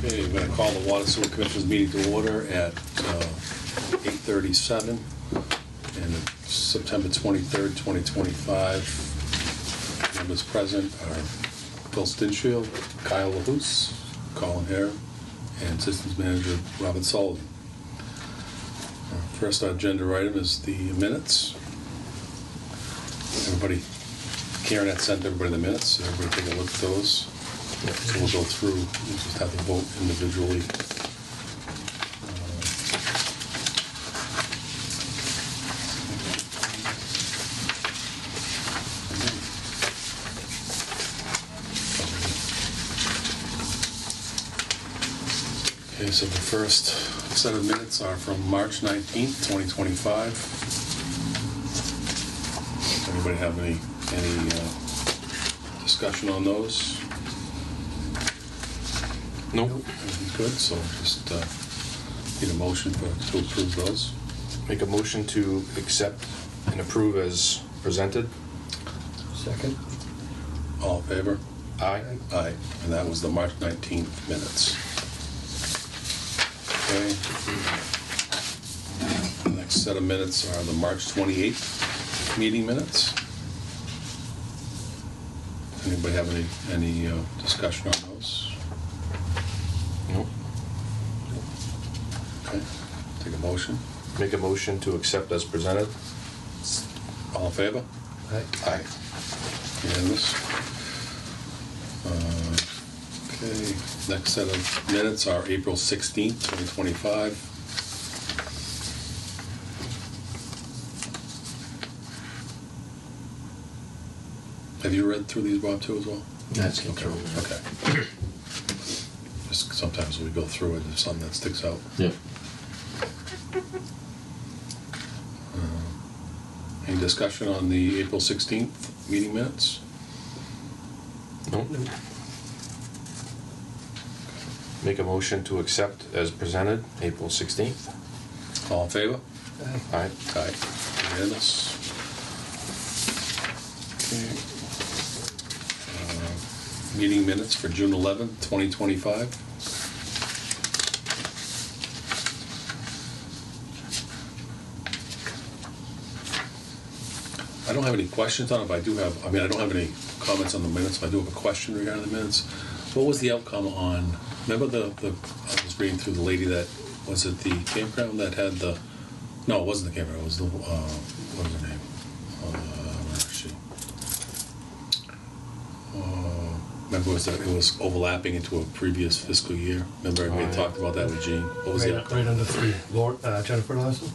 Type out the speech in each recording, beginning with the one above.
Okay, we're going to call the Water Sewer Commissioners meeting to order at 8:37, and it's September 23rd, 2025. Members present are Phil Stinchfield, Kyle LaHoose, Colin Hare, and Systems Manager Robert Sullivan. Our first agenda item is the minutes. Everybody, Karen had sent everybody the minutes, so everybody take a look at those. So we'll go through, we'll just have to vote individually. Okay, so the first set of minutes are from March 19th, 2025. Does anybody have any discussion on those? Nope. Everything's good, so just need a motion to approve those. Make a motion to accept and approve as presented. Second. All in favor? Aye. Aye. And that was the March 19th minutes. Okay. The next set of minutes are the March 28th meeting minutes. Anybody have any discussion on those? Nope. Okay. Take a motion. Make a motion to accept as presented. All in favor? Aye. Aye. Unanimous. Okay. Next set of minutes are April 16th, 2025. Have you read through these, Bob, too, as well? That's Okay. control. Okay. Just sometimes when we go through it, there's something that sticks out. Yeah. Any discussion on the April 16th meeting minutes? Nope. Make a motion to accept as presented, April 16th. All in favor? Aye. Aye. Unanimous. Okay. Meeting minutes for June 11th, 2025. I don't have any questions on it, but I don't have any comments on the minutes, but I do have a question regarding the minutes. What was the outcome on, remember I was reading through the lady that, was it the campground that had the, no, it wasn't the campground, it was the, what was her name? Where is she? Remember it was overlapping into a previous fiscal year? Remember everybody talked about that with Gene? What was the outcome? Right under 3. Jennifer Lawson?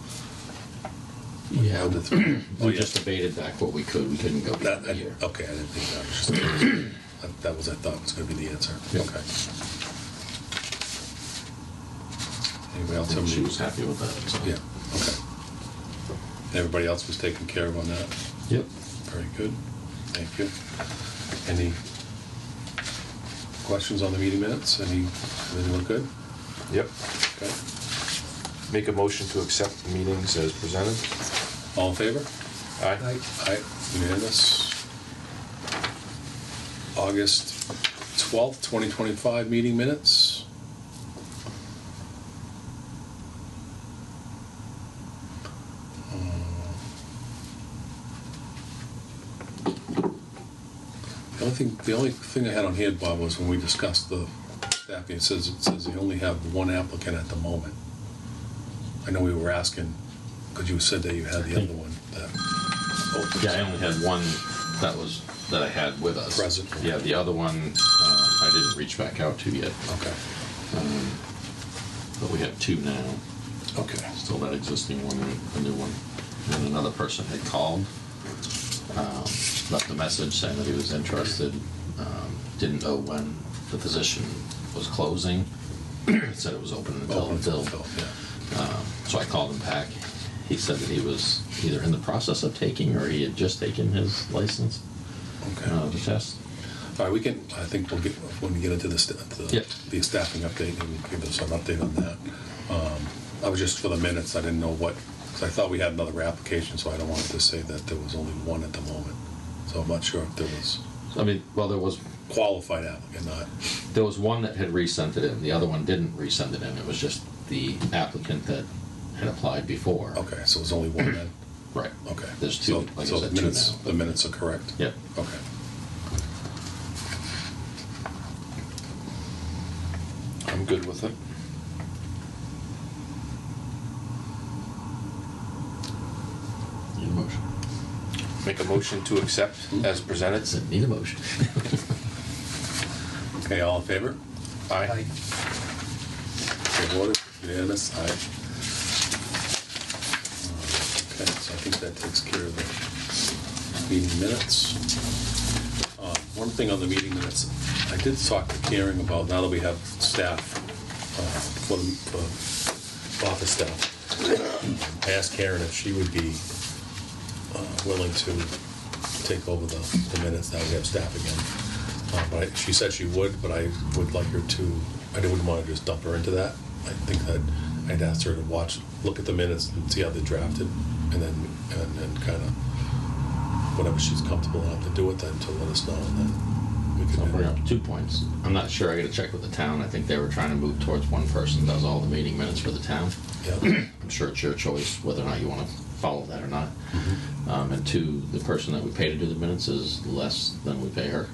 Yeah, Under three. Oh, we yeah. just debated back what we could. We couldn't go beyond a year. Okay, I didn't think that was just, that was, I thought was going to be the answer. Yeah. Okay. Anybody else have And she any? was happy with that. So. Yeah, okay. Everybody else was taken care of on that? Yep. Very good. Thank you. Any questions on the meeting minutes? Everything look good? Yep. Okay. Make a motion to accept the meetings as presented. All in favor? Aye. Aye. Unanimous. August 12th, 2025 meeting minutes. The only thing I had on here, Bob, was when we discussed the staffing. It says you only have one applicant at the moment. I know we were asking because you said that you had the other one. Yeah, I only had one that I had with us. Present. Yeah, the other one I didn't reach back out to yet. Okay. But we have two now. Okay. Still that existing one and a new one. And another person had called, left a message saying that he was interested. Didn't know when the position was closing. Said it was open until. Yeah. So I called him back. He said that he was either in the process of taking or he had just taken his license Okay. to test. All right, I think we'll get, when we get into the staffing update, maybe give us an update on that. I was just for the minutes, I didn't know what, because I thought we had another application, so I don't want to say that there was only one at the moment. So I'm not sure if there was. I mean, well, there was qualified applicant, not, There was one that had resent it in, the other one didn't resend it in, it was just the applicant that had applied before. okay, so it's only one then? Right. Okay. There's two, So- like I so said, the two minutes, now. the minutes are correct? Yep. Okay. I'm good with it. Need a motion. Make a motion to accept as presented. That's it, need a motion. Okay, all in favor? Aye. Okay, voted, unanimous, aye. Okay, so I think that takes care of the meeting minutes. One thing on the meeting minutes, I did talk to Karen about, now that we have staff, for office staff, I asked Karen if she would be willing to take over the minutes now we have staff again. But she said she would, but I would like her to, I wouldn't want to just dump her into that. I think that I'd asked her to look at the minutes and see how they're drafted, and then kind of, whatever she's comfortable enough to do it, then to let us know, and then we So I'll could. bring up 2 points. I'm not sure, I gotta check with the town, I think they were trying to move towards one person does all the meeting minutes for the town. Yeah, I'm sure it's your choice whether or not you wanna follow that or not. And 2, the person that we pay to do the minutes is less than we pay her.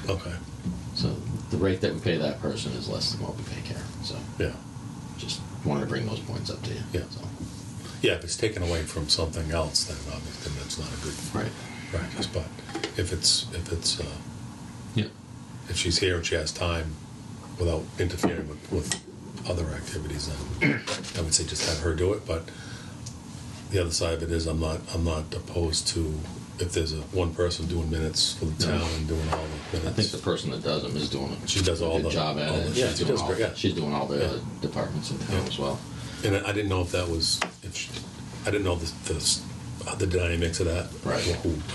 okay, So the rate that we pay that person is less than what we pay Karen, so yeah. just wanted to bring those points up to you. Yeah. So, Yeah, if it's taken away from something else, then obviously that's not a good right. practice, but if it's, Yeah. if she's here and she has time without interfering with other activities, then I would say just have her do it, but the other side of it is I'm not opposed to, if there's one person doing minutes for the No. town and doing all the minutes. I think the person that does them is doing a She does all good the- job at all it. the- and yeah, she's she doing does all- great, yeah. She's doing all the Yeah. other departments in town Yeah. as well. And I didn't know if that was, I didn't know the dynamics of that. Right.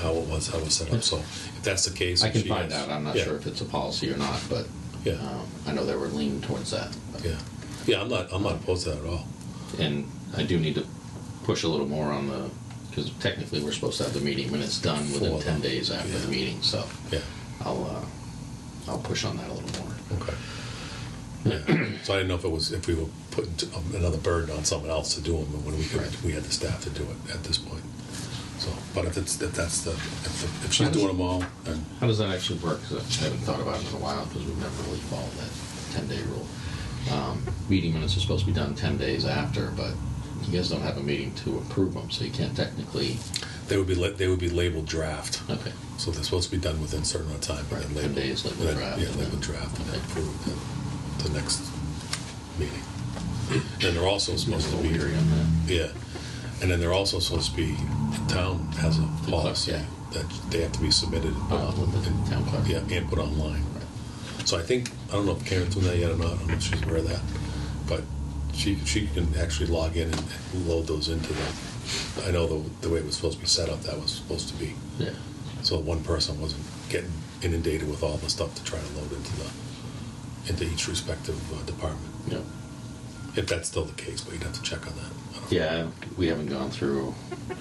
How it was set up, so if that's the case. I and can she find has- out. I'm not yeah, sure if it's a policy or not, but Yeah. I know they were leaning towards that. Yeah, yeah, I'm not opposed to that at all. And I do need to push a little more on the, because technically we're supposed to have the meeting minutes done within For 10 the- days after the yeah. meeting, so Yeah, I'll push on that a little more. okay. Yeah, so I didn't know if we were putting another burden on someone else to do them, when we had the staff to do it at this point. So, but if she's doing them all, then, How does that actually work? 'Cause I haven't thought about it in a while because we've never really followed that 10-day rule. Meeting minutes are supposed to be done 10 days after, but you guys don't have a meeting to approve them, so you can't technically. they would be labeled draft. Okay. So they're supposed to be done within a certain amount of time, but Right, then 10 days labeled then- draft, Yeah, and labeled then- draft, and okay. then approved at the next meeting. And they're also supposed to be, Weary on that. yeah, and then they're also supposed to be, the town has a clerk, policy yeah. that they have to be submitted. With the town clerk. Yeah, and put online. So I think, I don't know if Karen's doing that yet or not, I don't know if she's aware of that, but she can actually log in and load those into I know the way it was supposed to be set up, that was supposed to be, Yeah. so one person wasn't getting inundated with all the stuff to try to load into each respective department. Yeah. If that's still the case, but you'd have to check on that. I don't know. Yeah, we haven't gone through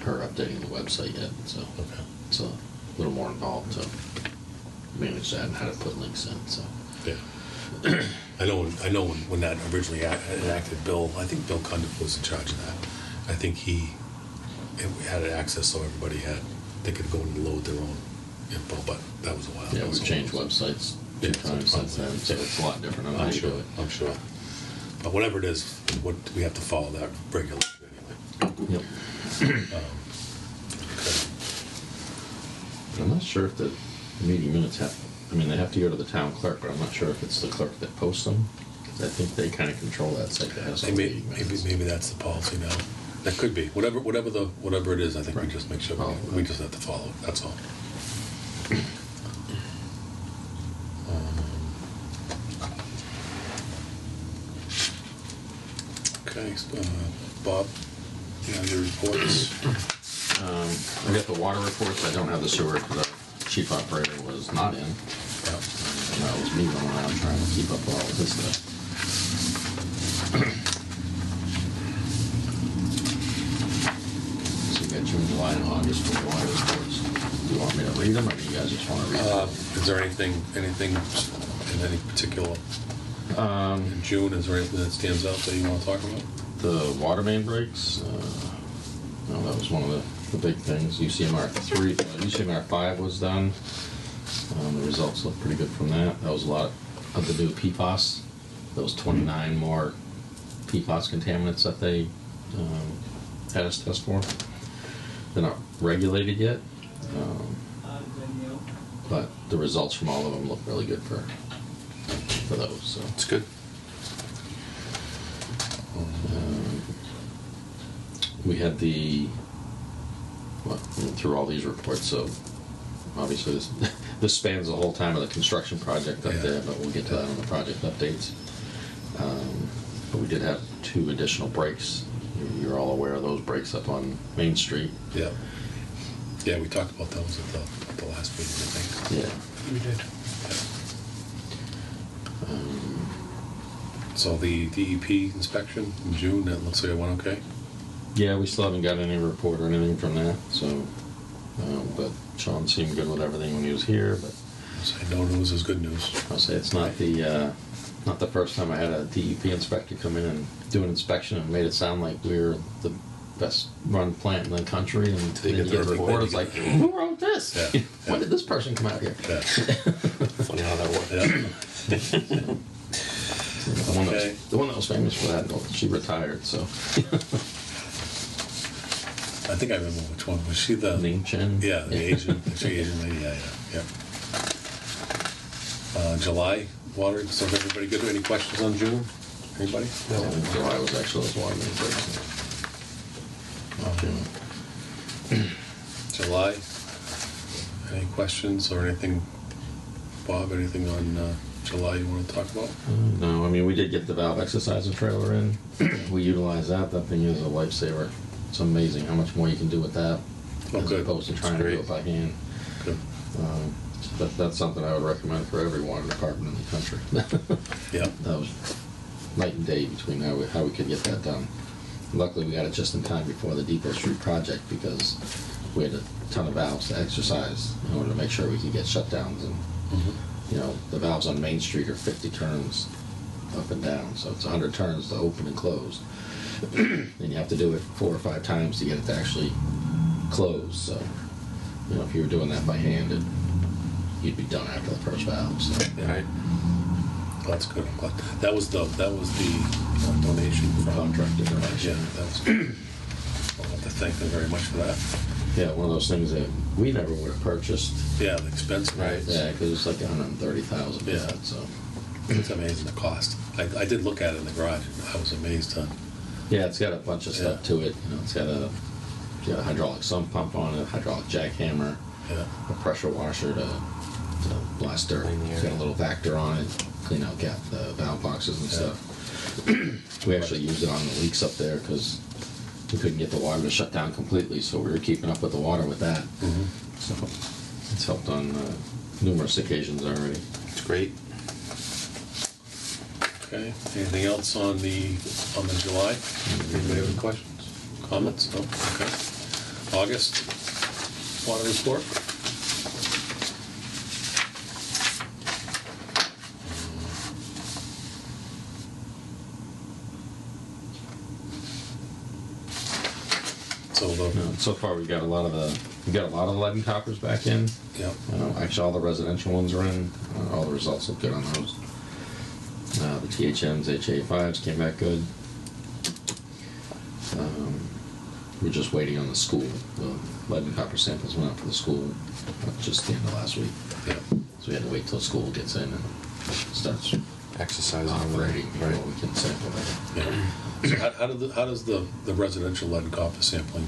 her updating the website yet, so Okay, it's a little more involved to manage that and how to put links in, so. yeah. I know when that originally enacted, I think Bill Cundiff was in charge of that. I think he had access so they could go and load their own info, but that was a while ago. Yeah, we've changed websites Yeah, 2 times since then, so it's a lot different on how I'm you do sure, it. I'm sure. But whatever it is, we have to follow that regularly anyway. Yep. Okay. I'm not sure if the meeting minutes they have to go to the town clerk, but I'm not sure if it's the clerk that posts them. 'Cause I think they kind of control that site that has all the meeting minutes. Maybe that's the policy now. That could be. Whatever it is, I think we Right. just make sure Oh, we just have to follow it, that's all. Okay, Bob, you have your reports? I got the water reports, I don't have the sewer because our chief operator was not in. Yeah. And that was me going around trying to keep up with all of his stuff. So you got June, July, and August for the water reports. Do you want me to read them or do you guys I just want to read. Is there anything in any particular, in June, is there anything that stands out that you want to talk about? The water main breaks, no, that was one of the big things. UCMR 3, UCMR 5 was done. The results look pretty good from that. That was a lot of the new PFAS. There was 29 more PFAS contaminants that they had us test for. They're not regulated yet, but the results from all of them look really good for those. So. It's good. We had through all these reports, so obviously this spans the whole time of the construction project up there, but we'll get to that on the project updates. But we did have 2 additional breaks. You're all aware of those breaks up on Main Street. Yeah. Yeah, we talked about those at the last meeting, I think. Yeah. We did. So the DEP inspection in June, that looks like it went okay? Yeah, we still haven't got any report or anything from that, so, but Sean seemed good with everything when he was here, but So no news is good news. I'll say it's not the first time I had a DEP inspector come in and do an inspection and made it sound like we were the best run plant in the country, and They then get you the get the report. report, it's like, who wrote this? Yeah, When yeah. did this person come out here? Yeah. Funny how that works. Yeah. Okay. The one that was famous for that, she retired, so. I think I remember which one. Was she the... Ning Chen? Yeah, the Asian lady, yeah. July, water, so everybody good? Any questions on June? Anybody? No. July was actually those water main breaks. July, any questions or anything, Bob, anything on July you want to talk about? No, I mean, we did get the valve exerciser trailer in. We utilize that. That thing is a lifesaver. It's amazing how much more you can do with that Oh, as good. opposed to trying to do it by hand. Good. That's something I would recommend for every water department in the country. Yeah, That was night and day between how we could get that done. Luckily, we got it just in time before the Depot Street project because we had a ton of valves to exercise in order to make sure we could get shutdowns. And you know, the valves on Main Street are 50 turns up and down, so it's 100 turns to open and close. And you have to do it 4 or 5 times to get it to actually close. So, you know, if you were doing that by hand, you'd be done after the first valve. So. Right. that's good. I'm glad. That was the donation from... Contractor donation. Yeah, that was... I'll have to thank them very much for that. Yeah, one of those things that we never would have purchased. Yeah, the expense. Right. Yeah, because it's like 130,000 for Yeah. that. So. It's amazing, the cost. I did look at it in the garage, and I was amazed, huh? Yeah, it's got a bunch of stuff Yeah. to it. You know, it's got a hydraulic sump pump on it, a hydraulic jackhammer, Yeah. a pressure washer to blast dirt. Clean the It's got a area. little Vactor on it, clean out the valve boxes and Yeah. stuff. We actually used it on the leaks up there because we couldn't get the water to shut down completely, so we were keeping up with the water with that. So it's helped on numerous occasions already. It's great. Okay, anything else on the July? Anybody have any questions? Comments? No? Okay. August, water report? So So far, we got a lot of the lead and coppers back in. yeah, Actually, all the residential ones are in. All the results look good on those. The THMs, HA5s came back good. We're just waiting on the school. The lead and copper samples went out for the school just the end of last week. yeah. So we had to wait till school gets in and starts Exercising. operating before Right. we can sample that. Yeah. So how does the residential lead and copper sampling,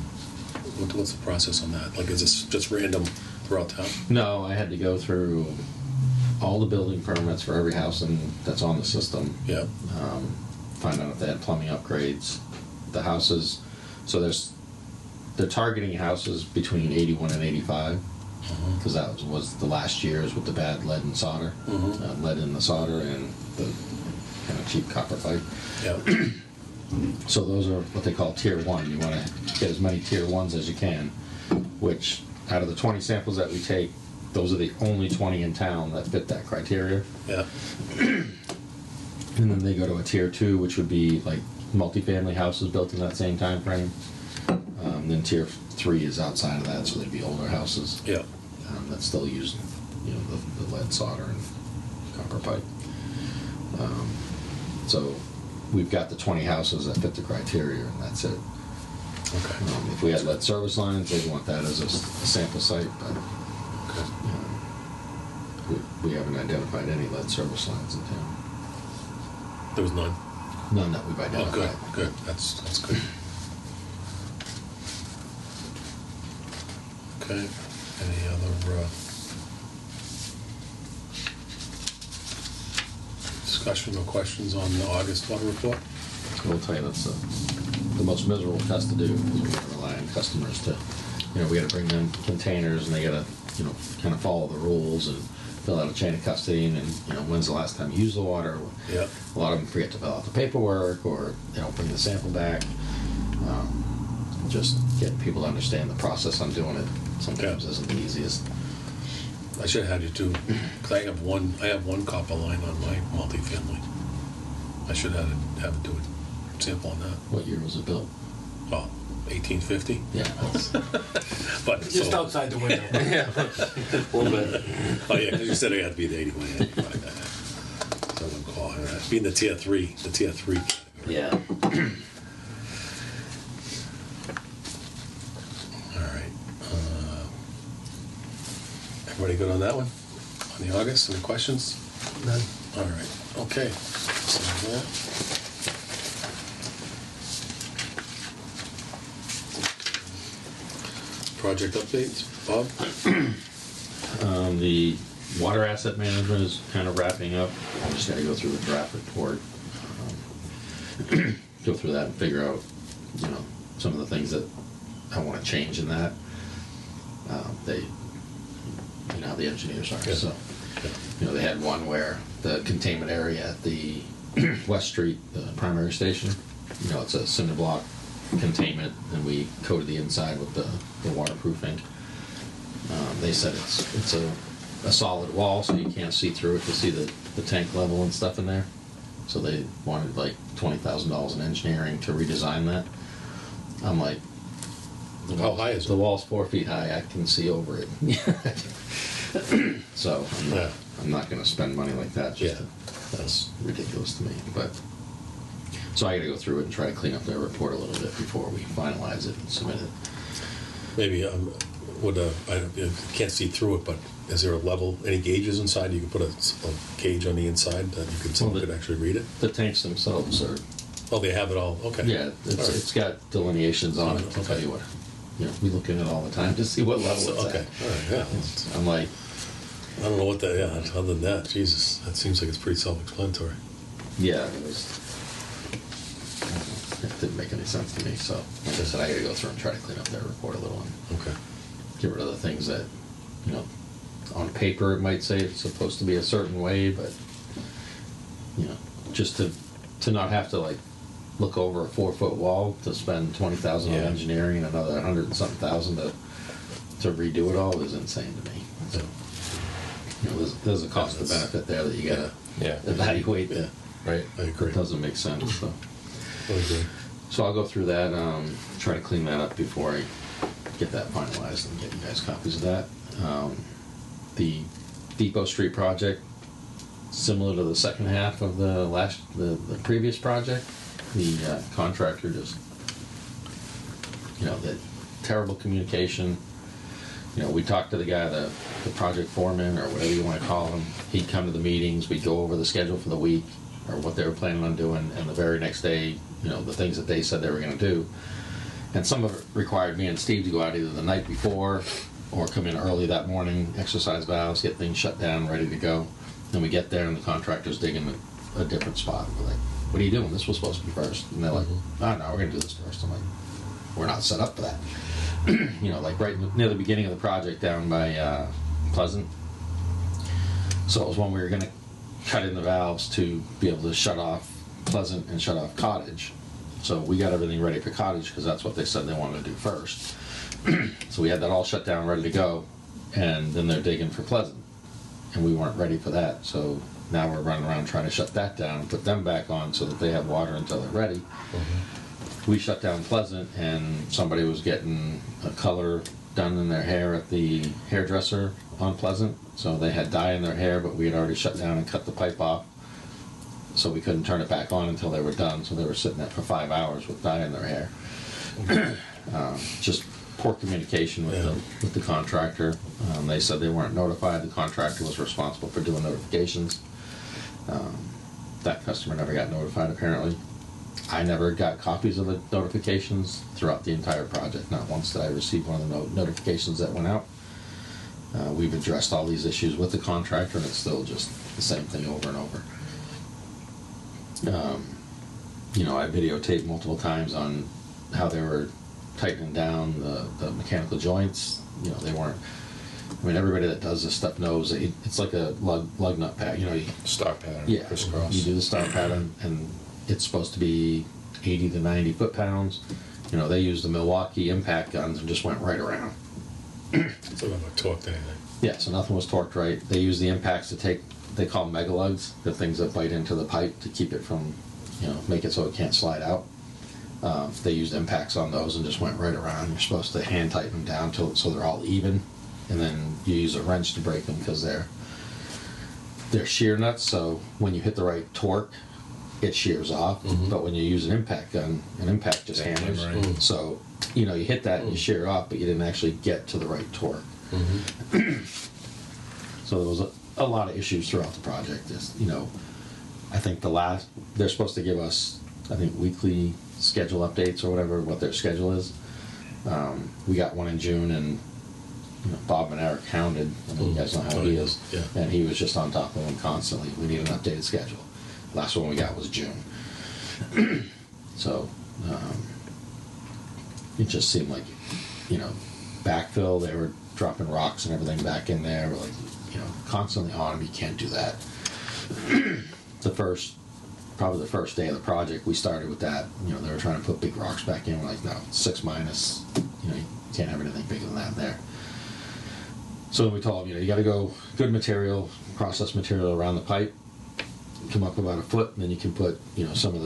what's the process on that? Like, is this just random throughout town? No, I had to go through all the building permits for every house that's on the system. Yeah, Find out if they had plumbing upgrades. The houses, so they're targeting houses between 81 and 85, because that was the last years with the bad lead and solder, lead in the solder and the kind of cheap copper pipe. yeah, So those are what they call tier 1. You want to get as many tier 1s as you can, which out of the 20 samples that we take, those are the only 20 in town that fit that criteria. Yeah. And then they go to a tier 2, which would be like multifamily houses built in that same time frame. Then tier 3 is outside of that, so they'd be older houses Yeah. that still use, the lead solder and copper pipe. So we've got the 20 houses that fit the criteria, and that's it. Okay. If we had lead service lines, they'd want that as a sample site, but Okay. we haven't identified any lead service lines in town. There was none. None that we've Oh, identified. good, good. That's good. Okay. Any other discussion or questions on the August water report? I will tell you, that's the most miserable test to do, because we gotta rely on customers to, we gotta bring them containers, and they gotta, kind of follow the rules and fill out a chain of custody, and when's the last time you used the water? Yeah. A lot of them forget to fill out the paperwork, or they don't bring the sample back. Just getting people to understand the process on doing it sometimes isn't the easiest. I should have had you do, because I have one copper line on my multifamily. I should have it do a sample on that. What year was it built? Well, 1850. Yeah, that's, But Just so, outside the window. A little bit. Oh yeah, because you said it had to be the 81. So I wouldn't call it. Being the tier 3, category. yeah. All right. Everybody good on that one? On the August? Any questions? None. All right. Okay. So that. Project updates, Bob? The water asset management is kind of wrapping up. I just gotta go through the draft report, go through that and figure out, some of the things that I want to change in that. They, how the engineers are, Yeah. so. They had one where the containment area at the West Street, the primary station, it's a cinder block containment, and we coated the inside with the waterproofing. They said it's a solid wall, so you can't see through it to see the tank level and stuff in there. So they wanted like $20,000 in engineering to redesign that. I'm like, How high is the it? wall's 4 feet high. I can see over it. So Yeah. I'm not going to spend money like that. Yeah. That's ridiculous to me. But so I got to go through it and try to clean up their report a little bit before we finalize it and submit it. Maybe I can't see through it, but is there a level, any gauges inside? You can put a gauge on the inside that someone could actually read it? The tanks themselves are, Oh, they have it all, okay. yeah, All right. it's got delineations on it to tell you what. We look at it all the time to see what level it's Okay, at. all right, yeah. I'm like, I don't know what that, yeah, other than that, Jesus, that seems like it's pretty self-explanatory. yeah, it didn't make any sense to me. So like I said, I got to go through and try to clean up their report a little and Okay. get rid of the things that, on paper it might say it's supposed to be a certain way, but, just to not have to like look over a 4-foot wall to spend $20,000 Yeah. on engineering and another 100 and something thousand to redo it all is insane to me. So, there's a cost to benefit there that you gotta Yeah. evaluate. Yeah, right, I agree. It doesn't make sense. So. I agree. So I'll go through that, try to clean that up before I get that finalized and get you guys copies of that. The Depot Street project, similar to the second half of the previous project, the contractor just, that terrible communication. We talked to the guy, the project foreman or whatever you want to call him. He'd come to the meetings, we'd go over the schedule for the week or what they were planning on doing, and the very next day, the things that they said they were going to do. And some of it required me and Steve to go out either the night before or come in early that morning, exercise valves, get things shut down, ready to go. Then we get there and the contractor's digging a different spot. We're like, what are you doing? This was supposed to be first. And they're like, oh no, we're going to do this first. I'm like, we're not set up for that. Like right near the beginning of the project down by Pleasant. So it was when we were going to cut in the valves to be able to shut off Pleasant and shut off Cottage. So we got everything ready for Cottage because that's what they said they wanted to do first. So we had that all shut down, ready to go. and then they're digging for Pleasant, and we weren't ready for that. So now we're running around trying to shut that down and put them back on so that they have water until they're ready. We shut down Pleasant, and somebody was getting a color done in their hair at the hairdresser on Pleasant. So they had dye in their hair, but we had already shut down and cut the pipe off. So we couldn't turn it back on until they were done. So they were sitting there for 5 hours with dye in their hair. Just poor communication with the contractor. They said they weren't notified. The contractor was responsible for doing notifications. That customer never got notified, apparently. I never got copies of the notifications throughout the entire project. Not once did I receive one of the notifications that went out. We've addressed all these issues with the contractor, and it's still just the same thing over and over. I videotaped multiple times on how they were tightening down the mechanical joints. They weren't. I mean, everybody that does this stuff knows it's like a lug nut pad. Star pattern, Yeah, crisscross. you do the star pattern, and it's supposed to be 80 to 90 foot-pounds. They used the Milwaukee impact guns and just went right around. So not torqued anything. Yeah, so nothing was torqued right. They used the impacts to take, they call them megalugs, the things that bite into the pipe to keep it from, make it so it can't slide out. They used impacts on those and just went right around. You're supposed to hand tighten them down so they're all even, and then you use a wrench to break them because they're shear nuts. So when you hit the right torque, it shears off. But when you use an impact gun, an impact just hammers. Right. So you hit that and you shear off, but you didn't actually get to the right torque. So there was a lot of issues throughout the project. I think they're supposed to give us, weekly schedule updates or whatever, what their schedule is. We got one in June, and Bob and Eric hounded. You guys know how he is. Yeah. And he was just on top of them constantly. We need an updated schedule. Last one we got was June. So it just seemed like, backfill, they were dropping rocks and everything back in there. We're like, constantly on them. You can't do that. Probably the first day of the project, we started with that. They were trying to put big rocks back in. We're like, no, 6 minus. You can't have anything bigger than that there. So we told them, you got to go good material, processed material around the pipe, come up about a foot, and then you can put, some of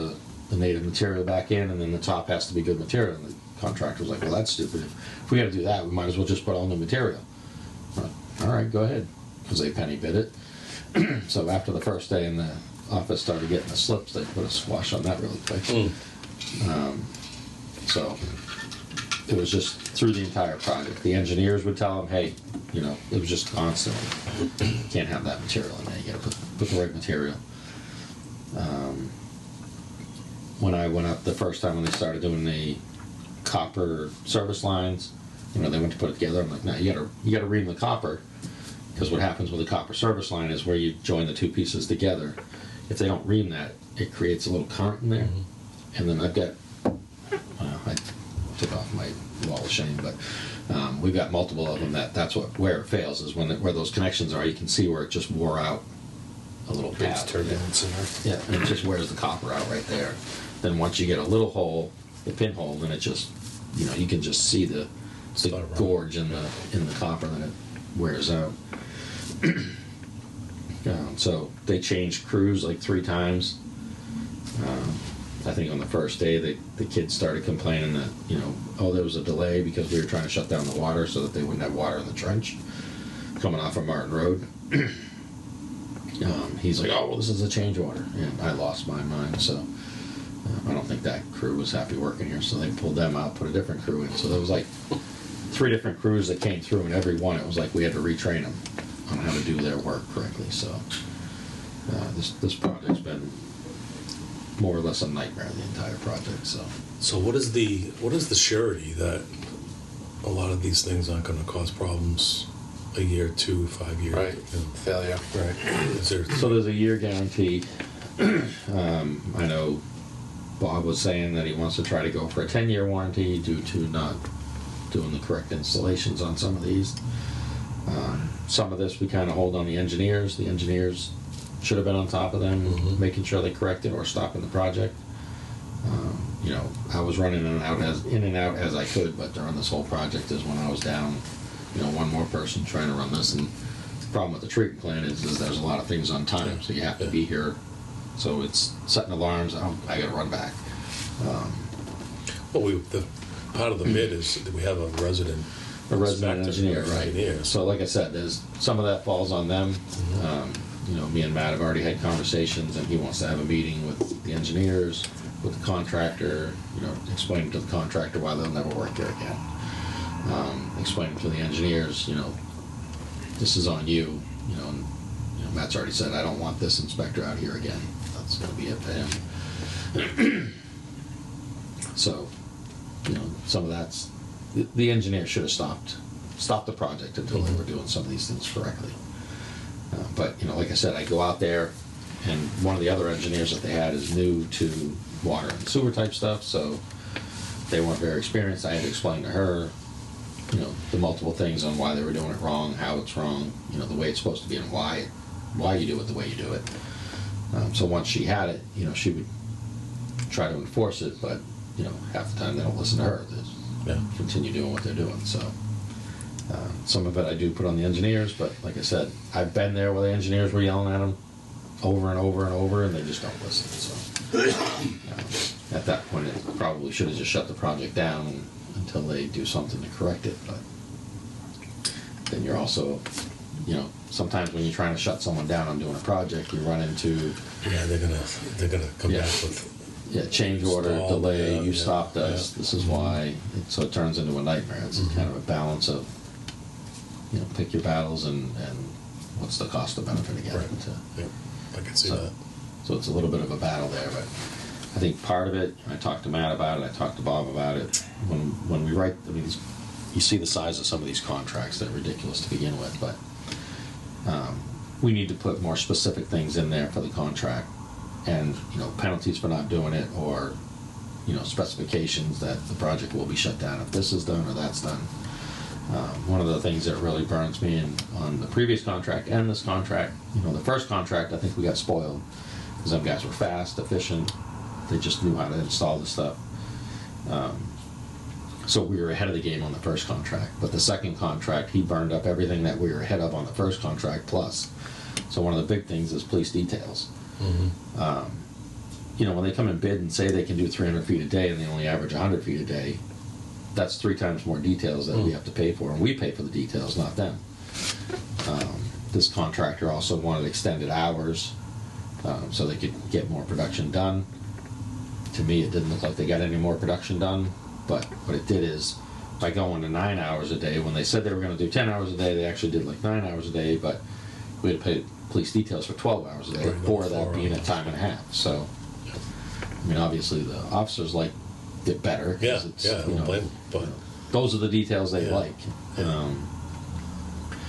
the native material back in, and then the top has to be good material. And the contractor was like, well, that's stupid. If we got to do that, we might as well just put all new material. We're like, all right, go ahead, because they penny bid it. So after the first day in the office started getting the slips, they put a squash on that really quick. So it was just through the entire project. The engineers would tell them, hey, it was just constantly, you can't have that material in there. You got to put the right material. When I went up the first time when they started doing the copper service lines, they went to put it together. I'm like, no, you got to ream the copper, because what happens with a copper service line is where you join the two pieces together. If they don't ream that, it creates a little current in there. And then I've got, I took off my wall of shame, but we've got multiple of them that's where it fails, is where those connections are. You can see where it just wore out a little Big pad. turbulence in there. Yeah, and it just wears the copper out right there. Then once you get a little hole, the pinhole, then it just, you can just see the Start running. gorge in the copper that it wears out. So they changed crews like 3 times. I think on the first day, the kids started complaining that, there was a delay because we were trying to shut down the water so that they wouldn't have water in the trench coming off of Martin Road. He's like, oh, well, this is a change order. And I lost my mind, so I don't think that crew was happy working here. So they pulled them out, put a different crew in. So there was like 3 different crews that came through, and every one, it was like we had to retrain them on how to do their work correctly. So this project's been more or less a nightmare, the entire project. So what is the surety that a lot of these things aren't going to cause problems a year, 2, 5 years? Right. Failure. Right. So there's a year guarantee. I know Bob was saying that he wants to try to go for a 10-year warranty due to not doing the correct installations on some of these. Some of this we kind of hold on the engineers. The engineers should have been on top of them, making sure they corrected or stopping the project. I was running in and out as I could, but during this whole project is when I was down one more person trying to run this. And the problem with the treatment plant is there's a lot of things on time, so you have to be here. So it's setting alarms. I got to run back. Well, the part of the bid is that we have a resident Engineer, right? Engineer. So, like I said, there's some of that falls on them. Me and Matt have already had conversations, and he wants to have a meeting with the engineers, with the contractor. Explaining to the contractor why they'll never work there again. Explaining to the engineers, this is on you. And Matt's already said, I don't want this inspector out here again. That's going to be it for him. So, some of that's the engineer should have stopped the project until they were doing some of these things correctly. But like I said, I go out there, and one of the other engineers that they had is new to water and sewer type stuff, so they weren't very experienced. I had to explain to her, the multiple things on why they were doing it wrong, how it's wrong, the way it's supposed to be, and why you do it the way you do it. So once she had it, she would try to enforce it, but half the time they don't listen to her. They continue doing what they're doing. So some of it I do put on the engineers, but like I said, I've been there where the engineers were yelling at them over and over and over, and they just don't listen. So at that point, it probably should have just shut the project down until they do something to correct it. But then you're also, sometimes when you're trying to shut someone down on doing a project, you run into they're gonna come back with change order, Stalled, delay, you yeah, stopped us, yeah. this is why. So it turns into a nightmare. It's kind of a balance of, pick your battles and what's the cost of benefit again. Right. Yeah, I can see that. So it's a little bit of a battle there, but I think part of it, I talked to Matt about it, I talked to Bob about it, when we write, you see the size of some of these contracts, they're ridiculous to begin with, but we need to put more specific things in there for the contract, and penalties for not doing it, or specifications that the project will be shut down if this is done or that's done. One of the things that really burns me on the previous contract and this contract, the first contract, I think we got spoiled because them guys were fast, efficient, they just knew how to install the stuff. So we were ahead of the game on the first contract, but the second contract, he burned up everything that we were ahead of on the first contract plus. So one of the big things is police details. When they come and bid and say they can do 300 feet a day and they only average 100 feet a day, that's 3 times more details that we have to pay for, and we pay for the details, not them. This contractor also wanted extended hours so they could get more production done. To me, it didn't look like they got any more production done, but what it did is, by going to 9 hours a day, when they said they were going to do 10 hours a day, they actually did like 9 hours a day, but we had to pay police details for 12 hours a day, Right, 4 of that 4 being a hours. time and a half. So, obviously the officers like it better. 'Cause Yeah, it's, I don't blame them, but those are the details they Yeah. like. Yeah.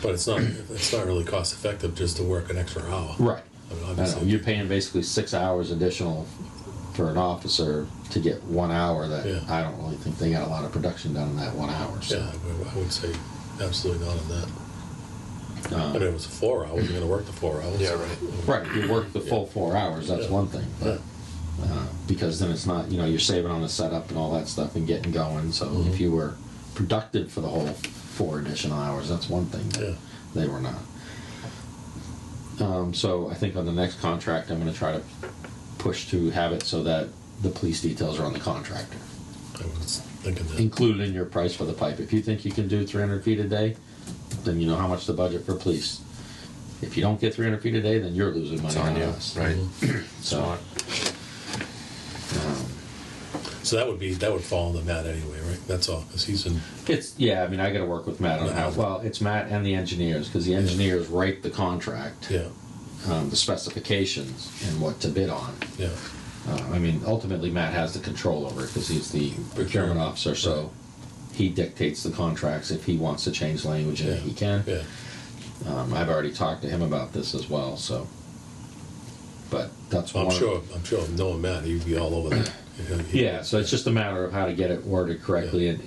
But it's not really cost effective just to work an extra hour. Right. I mean, I know, obviously, you're paying basically 6 hours additional for an officer to get 1 hour that Yeah. I don't really think they got a lot of production done in that 1 hour. So. yeah, I would say absolutely not on that. But it was 4 hours. You're going to work the 4 hours. Yeah, right. Right, you work the full 4 hours, that's Yeah. one thing, but, because then it's not, you're saving on the setup and all that stuff and getting going, so if you were productive for the whole 4 additional hours, that's one thing, but Yeah. they were not. So I think on the next contract, I'm gonna try to push to have it so that the police details are on the contractor, I was thinking that. included in your price for the pipe. If you think you can do 300 feet a day, then you know how much the budget for police. If you don't get 300 feet a day, then you're losing money It's on on you, us. right? So, So that would fall on the Matt anyway, right? That's all, because he's in. I gotta work with Matt on how, well, it's Matt and the engineers, because the engineers write the contract, Yeah, the specifications, and what to bid on. yeah. Ultimately, Matt has the control over it, because he's the procurement officer, so he dictates the contracts. If he wants to change language in it, he can. Yeah. I've already talked to him about this as well, so. But that's one. I'm sure knowing Matt, he'd be all over that. Yeah, so it's just a matter of how to get it worded correctly, and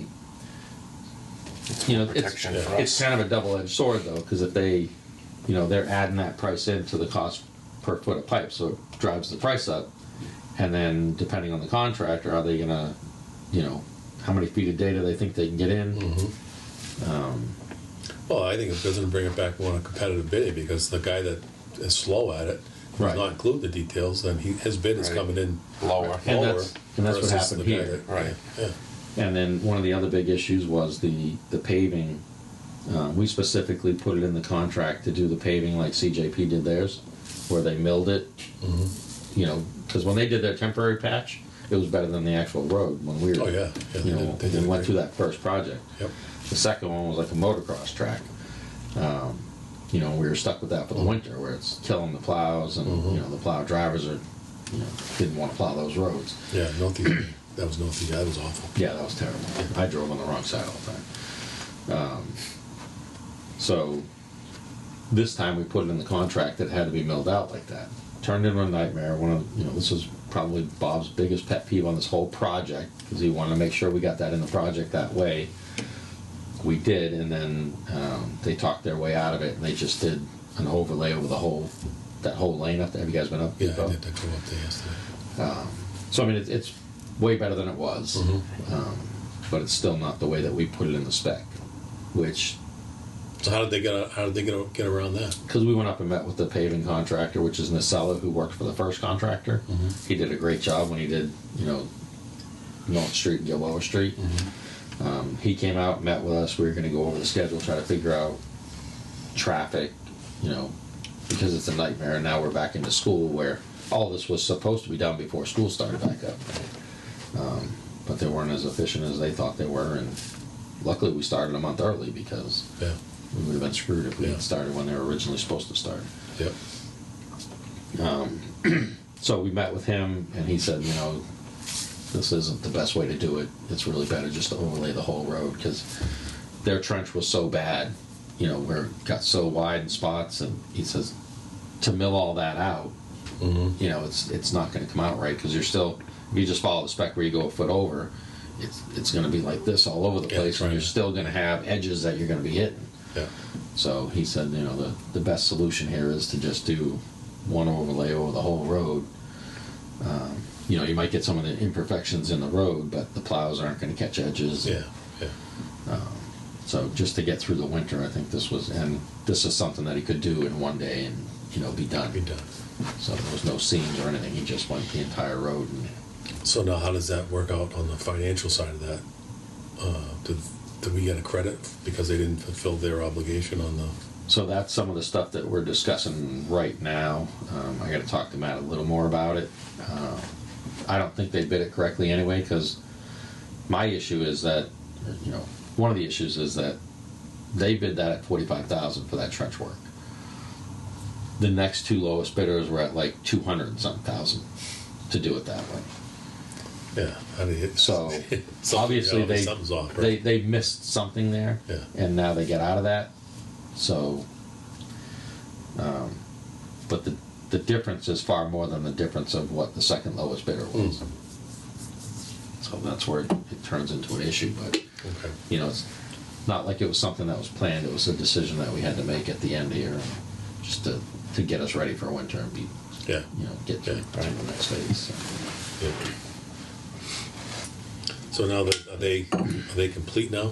Protection for it's us. kind of a double-edged sword though, because if they, they're adding that price into the cost per foot of pipe, so it drives the price up, and then depending on the contractor, are they gonna, how many feet a day do they think they can get in? Well, I think it doesn't bring it back more on a competitive bidding, because the guy that is slow at it does Right. not include the details, then his bid is Right. coming in Lower. And lower. that's- and that's what versus happened the guy here. that- Right. Yeah. And then one of the other big issues was the paving. We specifically put it in the contract to do the paving like CJP did theirs, where they milled it. Mm-hmm. You know, because when they did their temporary patch, it was better than the actual road when we were. Oh, yeah. Yeah, You they know, did- they did we went great. through that first project. Yep. The second one was like a motocross track. You know, we were stuck with that for the winter, where it's killing the plows, and you know the plow drivers are, you know, didn't want to plow those roads. Yeah, Northeast, that was Northeast, that was awful. Yeah, that was terrible. I drove on the wrong side all the time. So this time we put it in the contract that it had to be milled out like that. Turned into a nightmare. This was probably Bob's biggest pet peeve on this whole project, because he wanted to make sure we got that in the project that way. We did, and then they talked their way out of it, and they just did an overlay over that whole lane up there. Have you guys been up? Yeah, I Depot? did that go up there yesterday. So I mean, it's way better than it was, but it's still not the way that we put it in the spec. Which, So how did they get around that? because we went up and met with the paving contractor, which is Nacella, who worked for the first contractor. He did a great job when he did, North Street and Gilboa Street. He came out, met with us. We were going to go over the schedule, try to figure out traffic, because it's a nightmare. And now we're back into school, where all this was supposed to be done before school started back up. But they weren't as efficient as they thought they were, and luckily we started a month early, because Yeah, we would have been screwed if we Yeah. had started when they were originally supposed to start. yep. So we met with him, and he said, this isn't the best way to do it. It's really better just to overlay the whole road, because their trench was so bad, where it got so wide in spots, and he says, to mill all that out, it's not going to come out right, because you're still, if you just follow the spec where you go a foot over, it's going to be like this all over the Yeah, place, that's and right. you're still going to have edges that you're going to be hitting. Yeah. So he said, the best solution here is to just do one overlay over the whole road. You might get some of the imperfections in the road, but the plows aren't going to catch edges. Yeah, yeah. So just to get through the winter, I think this is something that he could do in one day and, be done. Be done. So there was no seams or anything. He just went the entire road. And So now how does that work out on the financial side of that? Did we get a credit because they didn't fulfill their obligation on the? so that's some of the stuff that we're discussing right now. I got to talk to Matt a little more about it. I don't think they bid it correctly anyway, because my issue is that, one of the issues is that they bid that at $45,000 for that trench work. The next two lowest bidders were at like 200 and something thousand to do it that way. Yeah. How do you, So something- obviously something's off, right? they missed something there, Yeah. and now they get out of that. So, but the difference is far more than the difference of what the second lowest bidder was. So that's where it turns into an issue. But Okay. it's not like it was something that was planned. It was a decision that we had to make at the end here, just to get us ready for winter and be, Yeah. get to, Yeah. to the next phase. So. Yeah. So now are they complete now?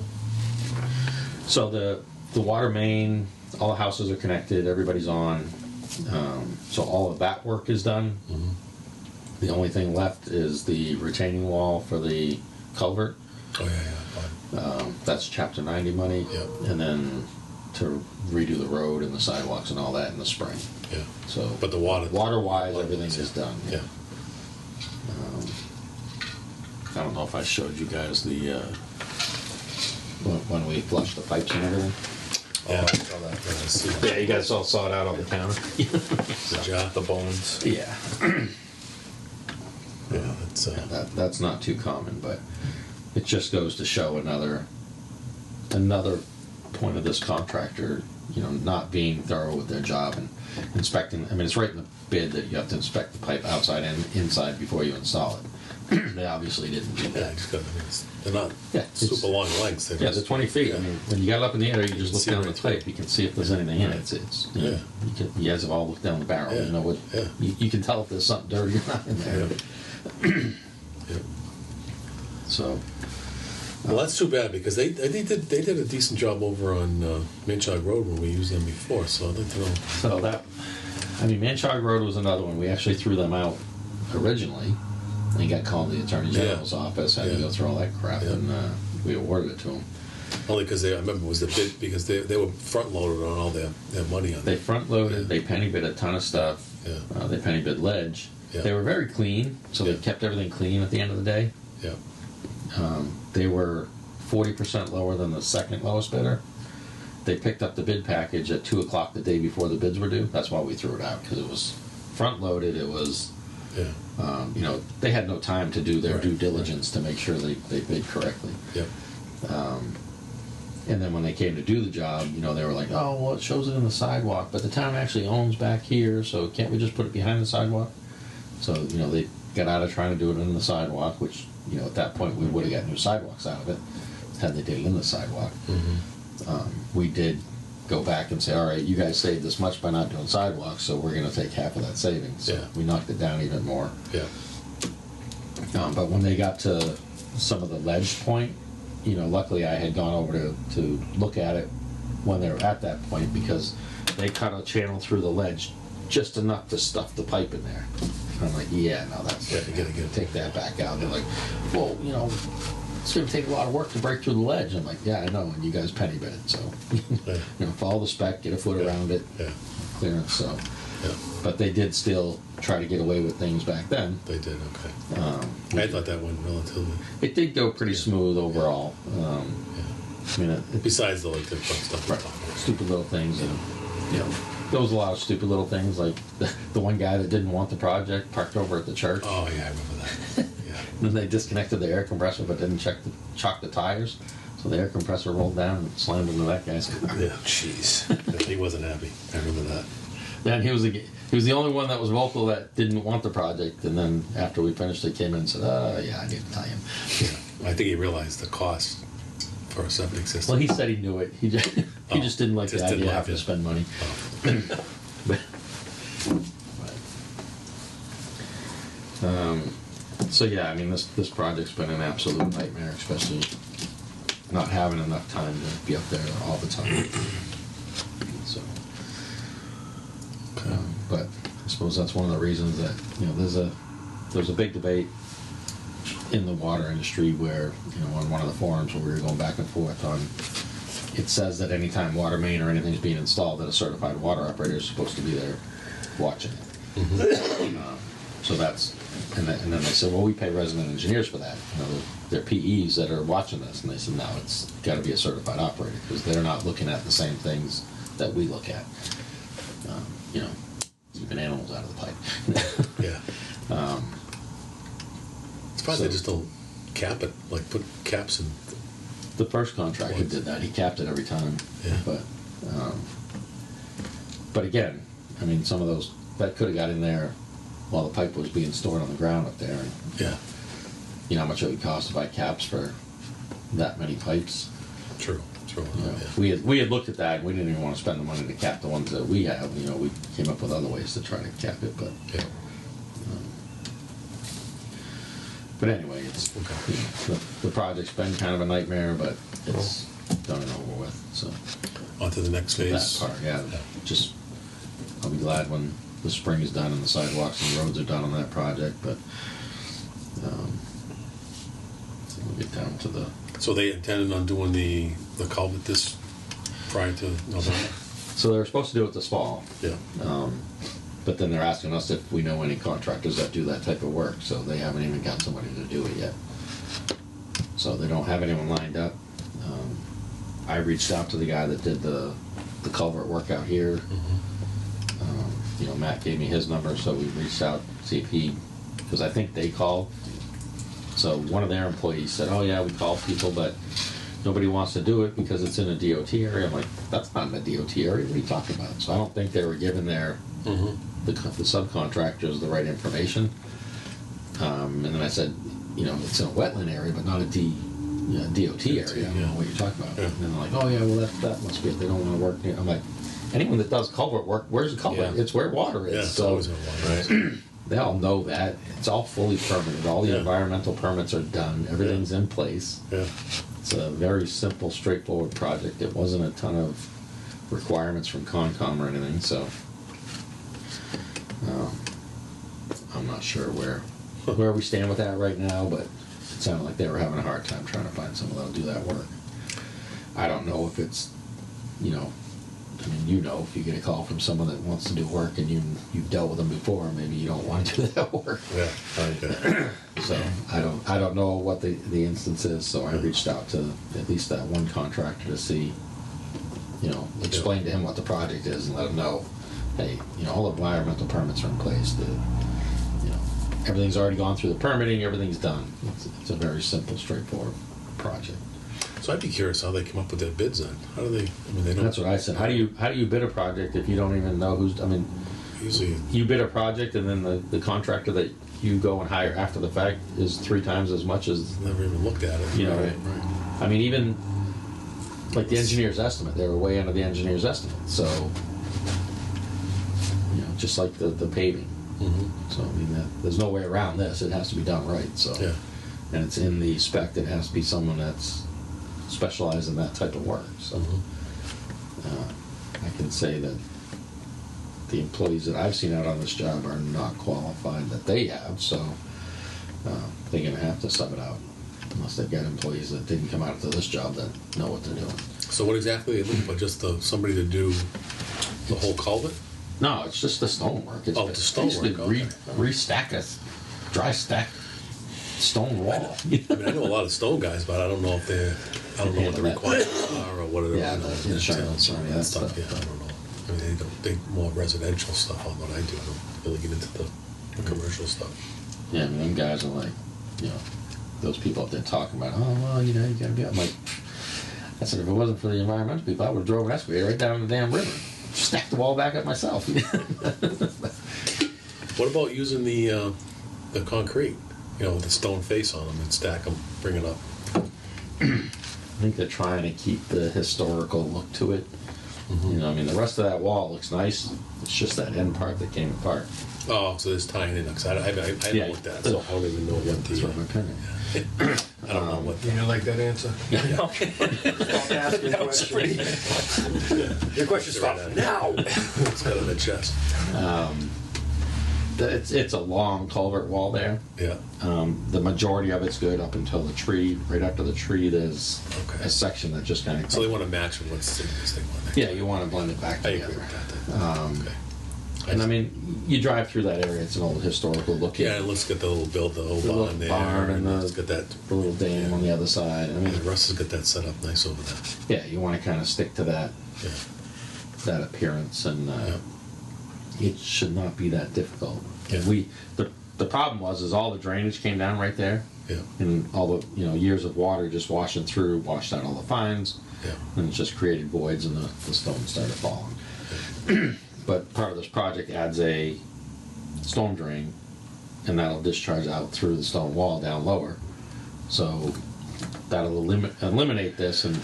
So the water main, all the houses are connected, everybody's on. So all of that work is done. The only thing left is the retaining wall for the culvert. Oh yeah. That's Chapter 90 money. Yep. And then to redo the road and the sidewalks and all that in the spring. Yeah. So, But the water. water-wise, everything is done. Yeah. I don't know if I showed you guys the when we flushed the pipes and everything. Yeah. I saw that. Yeah, I see that. Yeah, you guys all saw it out on the counter. Good job. The bones. Yeah. Yeah. It's That's not too common, but it just goes to show another point of this contractor, not being thorough with their job and inspecting. I mean, it's right in the bid that you have to inspect the pipe outside and inside before you install it. They obviously didn't do yeah. that. They're not Yeah, it's- super long lengths. They're Yeah, just- they're 20 feet. I mean, when you got it up in the air, you just look see down right the through pipe. You can see if there's anything in it. It's Yeah. you guys have all looked down the barrel. Yeah. You know what? Yeah. You can tell if there's something dirty or not in there. Yeah. Yeah. So, Well, that's too bad because they did a decent job over on Manchog Road when we used them before. So I'd like to know. So Manchog Road was another one. We actually threw them out originally and got called to the Attorney General's office, had to go through all that crap, and we awarded it to them. Only because I remember it was the bid because they were front loaded on all their money on They that. front loaded, they penny bid a ton of stuff, Yeah. they penny bid ledge. Yeah. They were very clean, so they kept everything clean at the end of the day. Yeah. They were 40% lower than the second lowest bidder. They picked up the bid package at 2 o'clock the day before the bids were due. That's why we threw it out, because it was front loaded. It was, Yeah. they had no time to do their Right, due diligence to make sure they bid correctly. Yep. And then when they came to do the job, they were like, oh, well, it shows it in the sidewalk, but the town actually owns back here, so can't we just put it behind the sidewalk? So, they got out of trying to do it in the sidewalk, which, at that point we would have got new sidewalks out of it had they did it in the sidewalk. We did go back and say, all right, you guys saved this much by not doing sidewalks, so we're going to take half of that savings. So Yeah. we knocked it down even more. Yeah. But when they got to some of the ledge point, luckily I had gone over to look at it when they were at that point, because they cut a channel through the ledge just enough to stuff the pipe in there. I'm like, yeah, no, that's Yeah, you gotta take that back out. They're like, well, it's going to take a lot of work to break through the ledge. I'm like, yeah, I know, and you guys penny bid it, so Yeah. follow the spec, get a foot around it, Yeah. clearance. So, Yeah. but they did still try to get away with things back then. They did. Okay. I thought that went relatively. It did go pretty smooth overall. Yeah. Besides the the stuff we're Right. talking about. Stupid little things, and there was a lot of stupid little things, like the one guy that didn't want the project parked over at the church. Oh yeah, I remember that. Yeah. Then they disconnected the air compressor, but didn't chock the tires. So the air compressor rolled down and slammed into that guy's car. Yeah. Jeez. Yeah, he wasn't happy. I remember that. And he was the only one that was vocal that didn't want the project. And then after we finished, they came in and said, yeah, I didn't tell him. Yeah. I think he realized the cost for a septic system. Well, he said he knew it. He just didn't like the just didn't idea of like having it. to spend money. Oh. So yeah, this project's been an absolute nightmare, especially not having enough time to be up there all the time. So, but I suppose that's one of the reasons that there's a big debate in the water industry where on one of the forums where we were going back and forth on. It says that anytime water main or anything's being installed, that a certified water operator is supposed to be there watching it. So that's, and then they said, well, we pay resident engineers for that. They're PEs that are watching this, and they said, no, it's got to be a certified operator because they're not looking at the same things that we look at. Keeping animals out of the pipe. Yeah. It's probably they just don't cap it, like put caps in. The first contractor did that. He capped it every time. Yeah. But again, some of those that could have got in there while the pipe was being stored on the ground up there. And Yeah. you know how much it would cost to buy caps for that many pipes. True. Yeah. We had looked at that, and we didn't even want to spend the money to cap the ones that we have. We came up with other ways to try to cap it, but Yeah. anyway, it's the project's been kind of a nightmare, but it's done and over with. So On to the next that phase. part, yeah. Just I'll be glad when the spring is done and the sidewalks and roads are done on that project, but we'll get down to the. So they intended on doing the culvert this prior to November? So they were supposed to do it this fall. Yeah. But then they're asking us if we know any contractors that do that type of work, so they haven't even got somebody to do it yet. So they don't have anyone lined up. I reached out to the guy that did the culvert work out here. Matt gave me his number, so we reached out, see if because I think they called. So one of their employees said, oh yeah, we called people, but nobody wants to do it because it's in a DOT area. I'm like, that's not in a DOT area, what are you talking about? So I don't think they were giving the subcontractors the right information. And then I said, it's in a wetland area, but not a DOT area. I don't know what you're talking about. Yeah. And then they're like, oh yeah, well that must be it. They don't want to work near. I'm like, anyone that does culvert work, where's the culvert? Yeah. It's where water is. Yeah, it's So always on one, right? they all know that. It's all fully permitted. All the Yeah. environmental permits are done. Everything's in place. Yeah. It's a very simple, straightforward project. It wasn't a ton of requirements from Concom or anything, so I'm not sure where we stand with that right now, but it sounded like they were having a hard time trying to find someone that'll do that work. I don't know if it's, I mean, if you get a call from someone that wants to do work and you've dealt with them before, maybe you don't want to do that work. Yeah, okay. So I don't know what the instance is, so I reached out to at least that one contractor to see, explain to him what the project is and let him know, hey, all the environmental permits are in place. Everything's already gone through the permitting, everything's done. It's a very simple, straightforward project. So I'd be curious how they come up with their bids then. How do they, I mean, they don't. That's what I said. How do you bid a project if you don't even know who's, Usually, you bid a project and then the contractor that you go and hire after the fact is 3 times as much as, never even looked at it. Right. even like the engineer's estimate, they were way under the engineer's estimate. So, just like the paving. Mm-hmm. So, there's no way around this. It has to be done right. So, Yeah. and it's in the spec. It has to be someone that's specialized in that type of work. So, I can say that the employees that I've seen out on this job are not qualified that they have. So, they're going to have to sub it out unless they've got employees that didn't come out to this job that know what they're doing. So what exactly are they looking for? Just somebody to do the whole culvert? No, it's just the stonework. It's Oh, the stonework, basically okay. Restack a dry stack stone wall. I mean, I know a lot of stone guys, but I don't know if I don't know what the requirements are or what it Yeah, the insurance or that that stuff. stuff. Yeah, I don't know. I mean, they more residential stuff on what I do. I don't really get into the commercial stuff. Yeah, I mean, them guys are like, those people up there talking about, oh, well, you gotta be. I'm like, I said, if it wasn't for the environmental people, I would have drove an excavator right down the damn river. Stacked the wall back up myself. What about using the concrete? With the stone face on them and stack them, bring it up. I think they're trying to keep the historical look to it. Mm-hmm. The rest of that wall looks nice. It's just that end part that came apart. Oh, so there's tying in. Because I haven't Yeah. looked at it, so I don't even know what That's what my opinion. I don't know what You didn't like that answer? Stop asking questions. Your question stops now. It's got on the chest. It's a long culvert wall there. Yeah. The majority of it's good up until the tree. Right after the tree, there's Okay. a section that just kind of. So they want to match with what's in this thing. Yeah, you want to blend it back I agree together. with that. Okay. And you drive through that area. It's an old historical looking. Yeah, and let's get the whole The little barn there. barn and let's the- get that. The little dam on the other side. Russ has got that set up nice over there. Yeah, you want to kind of stick to that appearance, and it should not be that difficult. Yeah. The problem was all the drainage came down right there, Yeah. and all the years of water just washing through washed out all the fines, Yeah. and it just created voids, and the stones started falling. But part of this project adds a storm drain, and that'll discharge out through the stone wall down lower. So that'll eliminate this, and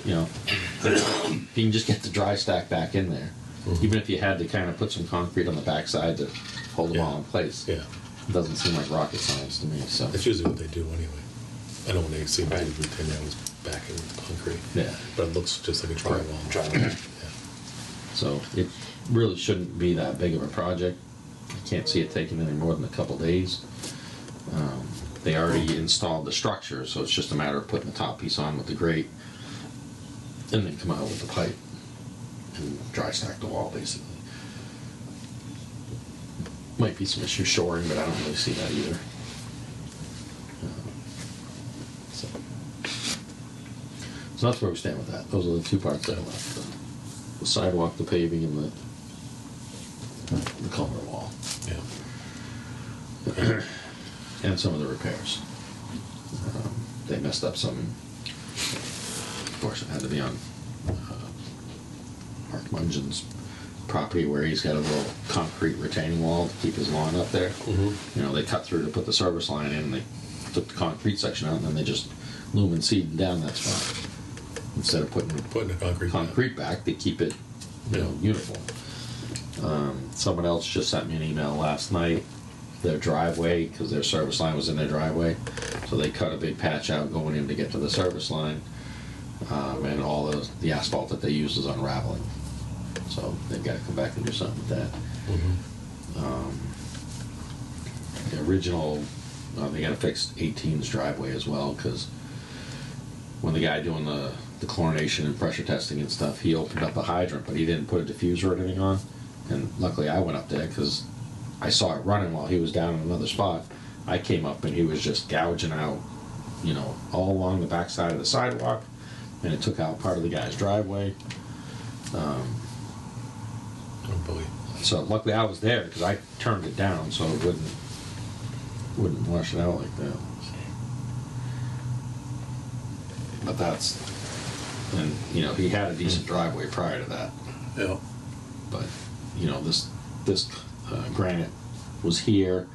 if you can just get the dry stack back in there, even if you had to kind of put some concrete on the backside to hold them all in place. Yeah. It doesn't seem like rocket science to me. So That's usually what they do anyway. I know when they see me do routine, I was back in concrete. yeah, But it looks just like a drywall. Drywall. so it really shouldn't be that big of a project. I can't see it taking any more than a couple days. They already installed the structure, so it's just a matter of putting the top piece on with the grate, and then come out with the pipe and dry stack the wall, basically. Might be some issue shoring, but I don't really see that either. So that's where we stand with that. Those are the two parts that are left: the sidewalk, the paving, and the culvert wall, Yeah. and some of the repairs. They messed up some. Of course, it had to be on Mark Mungin's property where he's got a little concrete retaining wall to keep his lawn up there. Mm-hmm. They cut through to put the service line in, and they took the concrete section out, and then they just lumen seeded down that spot instead of putting Putting the concrete back to keep it, uniform. Someone else just sent me an email last night. Their driveway, because their service line was in their driveway, so they cut a big patch out going in to get to the service line. and all the asphalt that they use is unraveling. So they've got to come back and do something with that. The original, they got to fix 18's driveway as well, because when the guy doing the chlorination and pressure testing and stuff, he opened up a hydrant, but he didn't put a diffuser or anything on. And luckily I went up there because I saw it running while he was down in another spot. I came up and he was just gouging out, you know, all along the backside of the sidewalk, and it took out part of the guy's driveway. Unbelievable. So luckily I was there because I turned it down so it wouldn't wash it out like that. But that's, and you know, he had a decent driveway prior to that. Yeah. But you know, this granite was here.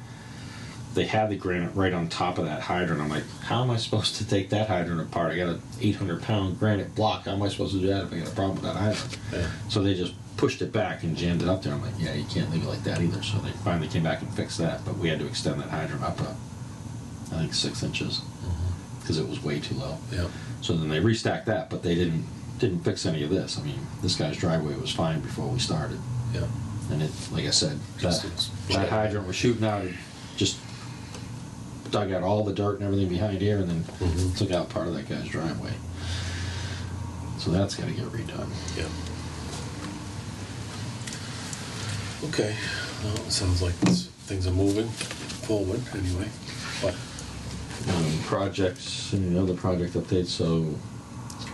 They had the granite right on top of that hydrant. I'm like, how am I supposed to take that hydrant apart? I got an 800-pound granite block. How am I supposed to do that if I got a problem with that hydrant? Yeah. So they just pushed it back and jammed it up there. I'm like, yeah, you can't leave it like that either. So they finally came back and fixed that. But we had to extend that hydrant up, I think 6 inches, because it was way too low. Yeah. So then they restacked that, but they didn't fix any of this. I mean, this guy's driveway was fine before we started. Yeah. And it, like I said, Just that it's- hydrant was shooting out and just dug out all the dirt and everything behind here, and then took out part of that guy's driveway. So that's got to get redone. Yeah. Okay. Well, it sounds like things are moving forward anyway. But Projects, any other project updates? So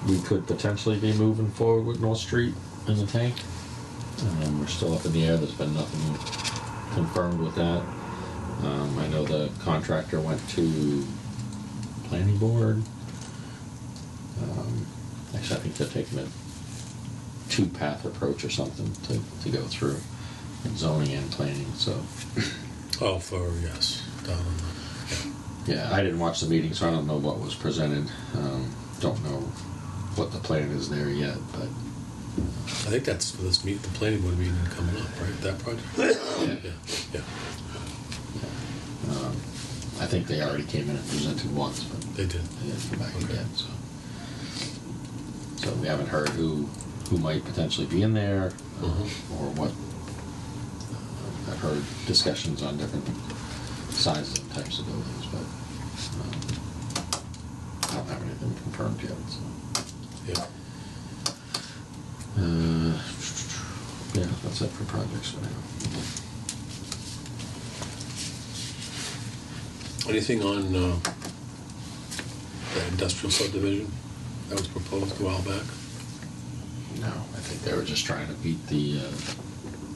we could potentially be moving forward with North Street in the tank. We're still up in the air. There's been nothing confirmed with that. I know the contractor went to planning board. Actually, I think they're taking a two-path approach or something to go through zoning and planning. So yes, down on the, yeah, I didn't watch the meeting, so I don't know what was presented. Don't know what the plan is there yet, but I think that's for this the planning board meeting coming up, right? That project. yeah. Yeah. I think they already came in and presented once, but They did. they didn't come back Okay. again. So we haven't heard who might potentially be in there or what. I've heard discussions on different sizes and types of buildings, but I don't have anything confirmed yet. So. Yeah. Yeah, that's it for projects for now. Anything on the industrial subdivision that was proposed a while back? No, I think they were just trying to beat the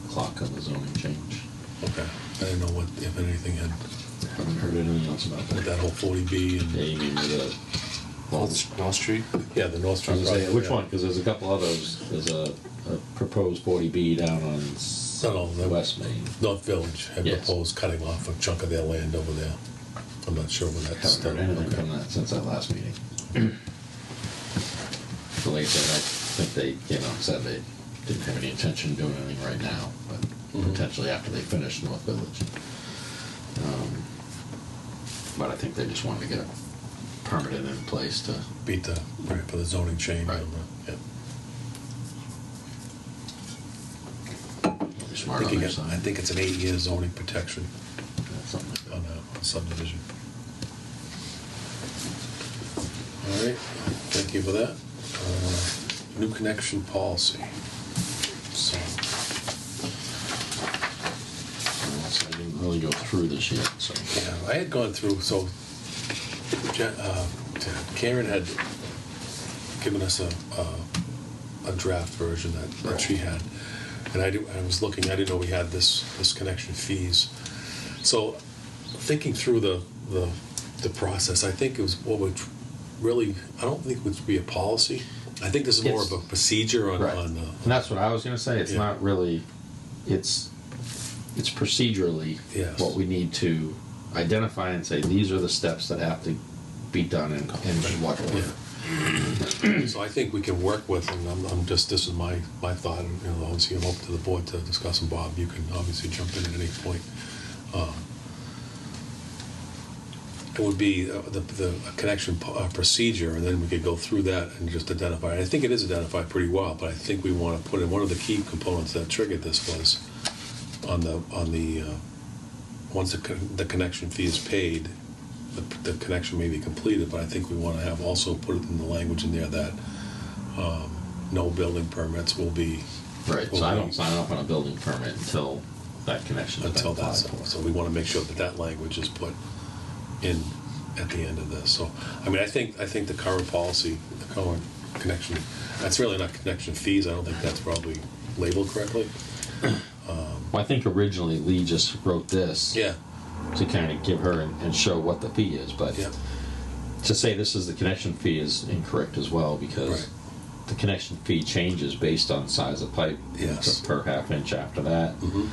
clock on the zoning change. Okay. I didn't know if anything had Haven't heard anything else about with that. that whole 40B and Yeah, you mean with North Street? yeah, the North I Street was gonna say, project. which yeah. one? Because there's a couple others. There's a proposed 40B down on the West Main. North Village had Yes. proposed cutting off a chunk of their land over there. I'm not sure where that's Haven't heard done. anything from that since that last meeting. So like I said, I think they, said they didn't have any intention of doing anything right now, but potentially after they finish North Village. But I think they just wanted to get a permit in place to. Beat the right for the zoning change. Right. on the- yeah. Be smart on I their think side. it's an 8-year zoning protection Something like that. on a subdivision. All right, thank you for that. New connection policy. So, So I didn't really go through this yet, so. yeah, I had gone through, so Karen had given us a draft version that she had. And I was looking, I didn't know we had this connection fees. So thinking through the process, I think it was what would really, I don't think it would be a policy. I think this is more of a procedure on, Right. on And that's what I was gonna say, it's Yeah. not really, it's procedurally Yes. what we need to identify and say, these are the steps that have to be done in what order. So I think we can work with, and this is my thought, and obviously I'm open to the board to discuss, and Bob, you can obviously jump in at any point. it would be the connection procedure, and then we could go through that and just identify. I think it is identified pretty well, but I think we want to put in one of the key components that triggered this was on the once the connection fee is paid, the connection may be completed, but I think we want to have also put it in the language in there that no building permits will be Right, so I don't sign off on a building permit until that connection has been until applied that's for. so we want to make sure that that language is put in at the end of this. So I mean, I think the current policy, the current connection, that's really not connection fees. I don't think that's probably labeled correctly. Well, I think originally Lee just wrote this Yeah, to kind of give her and show what the fee is, but yeah, to say this is the connection fee is incorrect as well, because Right. the connection fee changes based on size of pipe. Yes. It's per half inch after that. hmm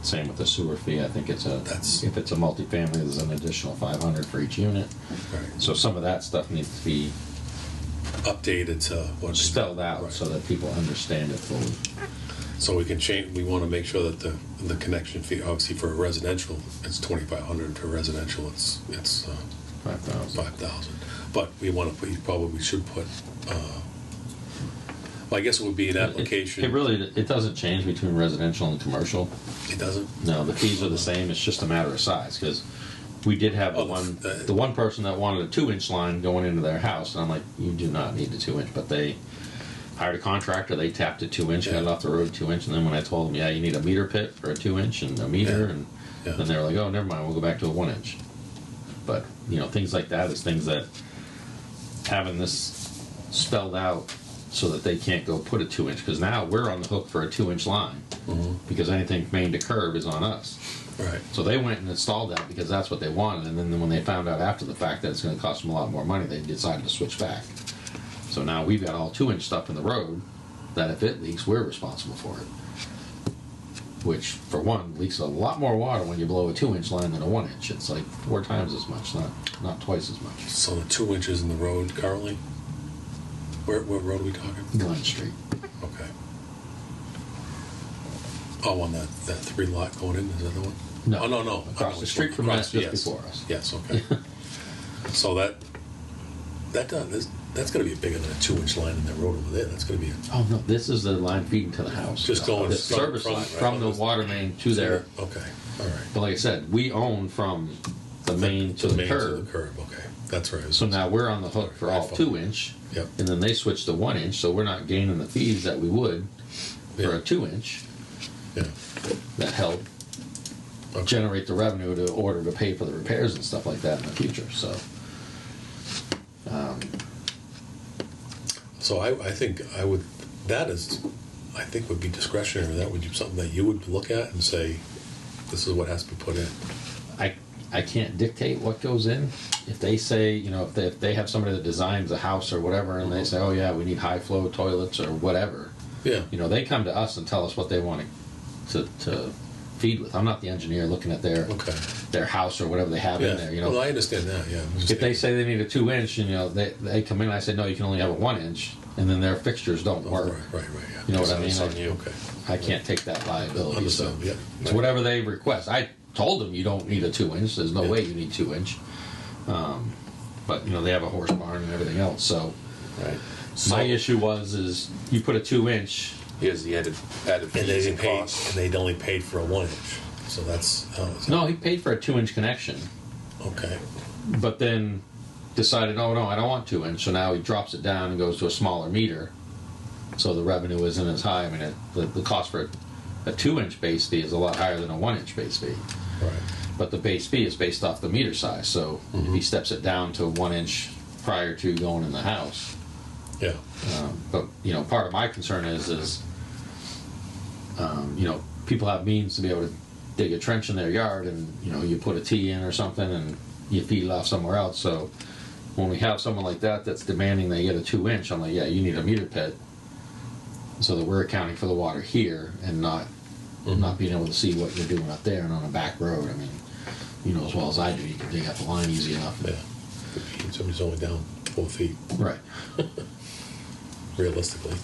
Same with the sewer fee. I think it's That's- if it's a multifamily, there's an additional 500 for each unit. right. So some of that stuff needs to be Updated to what spelled out Right. so that people understand it fully. So we can change. We want to make sure that the connection fee, obviously for a residential, it's 2,500. For residential, it's 5,000. 5,000. But we want to put. You probably should put. Well, I guess it would be an application. It really doesn't change between residential and commercial. It doesn't. No, the fees are the same. It's just a matter of size, because we did have Oh, the one person that wanted a 2-inch line going into their house, and I'm like, you do not need a 2-inch, but they hired a contractor. They tapped a 2-inch, got it off the road 2-inch, and then when I told them, yeah, you need a meter pit for a 2-inch and a meter, Yeah. and Yeah. then they were like, oh, never mind, we'll go back to a 1-inch. But things like that is things that having this spelled out so that they can't go put a 2-inch, because now we're on the hook for a 2-inch line, because anything main to curb is on us. Right. So they went and installed that because that's what they wanted, and then when they found out after the fact that it's going to cost them a lot more money, they decided to switch back. So now we've got all 2-inch stuff in the road that if it leaks, we're responsible for it. Which, for one, leaks a lot more water when you blow a 2-inch line than a 1-inch. It's like 4 times as much, not twice as much. So the 2 inches in the road currently. What road are we talking? Glen Street. Okay. Oh, on that 3-lot going in, is that the one? No. Oh, no. I know Across the which street one. from Across- that, just yes. before us. Yes, okay. So that's going to be bigger than a 2-inch line in that road over there. That's going to be Oh no, this is the line feeding to the house. Just going the from- service from- line right. from the water main to there. Okay, all right. But like I said, we own from the main to the main curb. to the curb, okay. That's right. So now we're on the hook for all Right. 2-inch, Yep. and then they switched to 1-inch, so we're not gaining the fees that we would for Yeah. a 2-inch Yeah. that help Okay. generate the revenue to order to pay for the repairs and stuff like that in the future. So So I think I would, that is, I think would be discretionary. That would be something that you would look at and say, this is what has to be put in. I can't dictate what goes in. If they say, if they have somebody that designs a house or whatever, and they say, oh yeah, we need high flow toilets or whatever, Yeah. they come to us and tell us what they want to feed with. I'm not the engineer looking at Okay. their house or whatever they have in Yeah. there. Well, I understand that, yeah. I'm just If they saying- say they need a 2-inch, and they come in, and I say no, you can only have a 1-inch, and then their fixtures don't Oh, work. right, yeah. You know what I mean? It's on you. Okay. I can't take that liability. Understand, So yeah. it's whatever they request. I told them you don't need a 2-inch. There's no Yeah. way you need 2-inch. But they have a horse barn and everything else. So Right. my issue is you put a 2-inch. Here's the added And they fees didn't and pay, costs. and they'd only paid for a 1-inch. So that's, No, he paid for a 2-inch connection, okay. but then decided, oh no, I don't want 2-inch. So now he drops it down and goes to a smaller meter. So the revenue isn't as high. I mean, the cost for a 2-inch base fee is a lot higher than a 1-inch base fee. Right. But the base fee is based off the meter size. So if he steps it down to 1-inch prior to going in the house, Yeah. but part of my concern is people have means to be able to dig a trench in their yard, and you put a T in or something, and you feed it off somewhere else. So when we have someone like that that's demanding they get a 2-inch, I'm like, yeah, you need a meter pit, so that we're accounting for the water here and not being able to see what you're doing up there and on a back road. I mean, as well as I do, you can dig up the line easy enough. Yeah. Somebody's only down 4 feet, Right. realistically.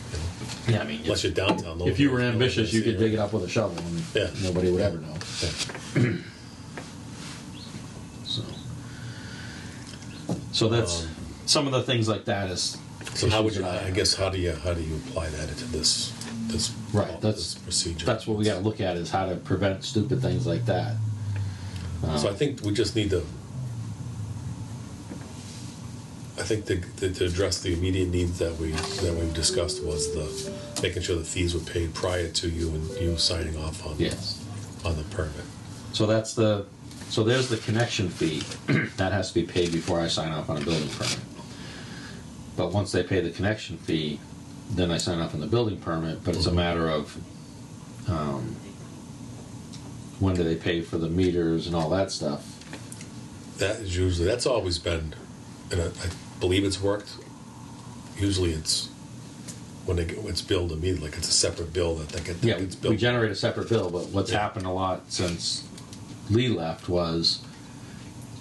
Yeah, I mean, Unless you're downtown. if you were nobody's ambitious, you gonna could see dig it up with a shovel, and Yeah. nobody would ever know. Yeah. So, So that's some of the things like that is. So how would issues you, that I guess, how do you apply that into this Right, this procedure? That's what we got to look at, is how to prevent stupid things like that. So I think we just need to, I think to address the immediate needs that we discussed was the making sure the fees were paid prior to you signing off on Yes. on the permit. So there's the connection fee that has to be paid before I sign off on a building permit. But once they pay the connection fee, then I sign off on the building permit. But it's a matter of when do they pay for the meters and all that stuff. That is usually, that's always been, and I believe it's worked. Usually it's when it's billed immediately, like it's a separate bill that Yeah, gets we billed. generate a separate bill. But what's Yeah. happened a lot since Lee left was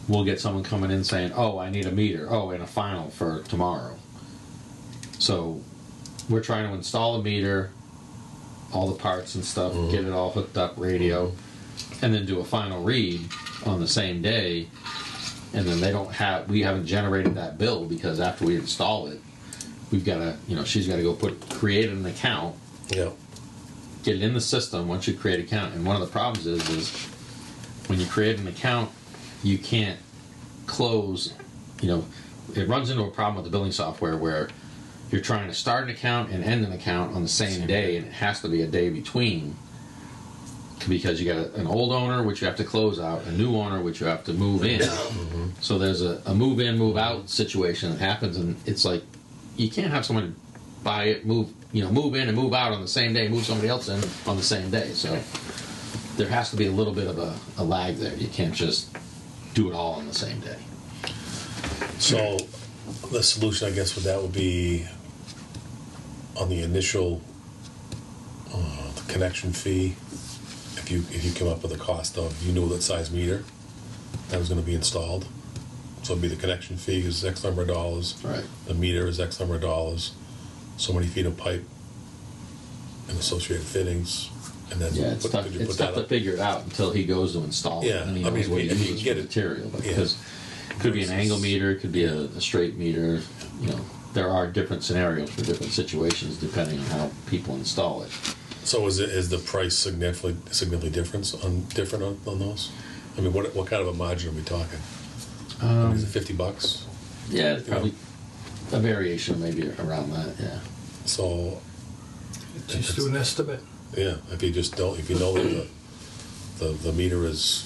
we'll get someone coming in saying, "Oh, I need a meter. Oh, and a final for tomorrow." So we're trying to install a meter, all the parts and stuff, get it all hooked up, radio, and then do a final read on the same day. And then we haven't generated that bill because after we install it, we've got to, she's got to go create an account, Yeah. get it in the system once you create an account. And one of the problems is when you create an account, you can't close, it runs into a problem with the billing software where you're trying to start an account and end an account on the same day, and it has to be a day between because you got an old owner which you have to close out, a new owner which you have to move in. So there's a move in, move out situation that happens, and it's like you can't have someone buy it, move in and move out on the same day, move somebody else in on the same day. So there has to be a little bit of a lag there. You can't just do it all on the same day. So the solution, I guess, would be on the initial the connection fee. If you come up with a cost of, you knew that size meter that was going to be installed, so it'd be the connection fee is X number of dollars. Right. The meter is X number of dollars. So many feet of pipe and associated fittings, and then Yeah, it's tough. could you It's put that tough to up? figure it out until he goes to install it. Yeah, And he I knows mean, what he if you needs can get for it- material. yeah. Because it could be an angle meter, it could be a straight meter. There are different scenarios for different situations depending on how people install it. So is the price significantly different on those? I mean, what kind of a margin are we talking? Is it $50? Yeah, it's probably a variation maybe around that. Yeah. So Just do an estimate. yeah, if you know that the meter is.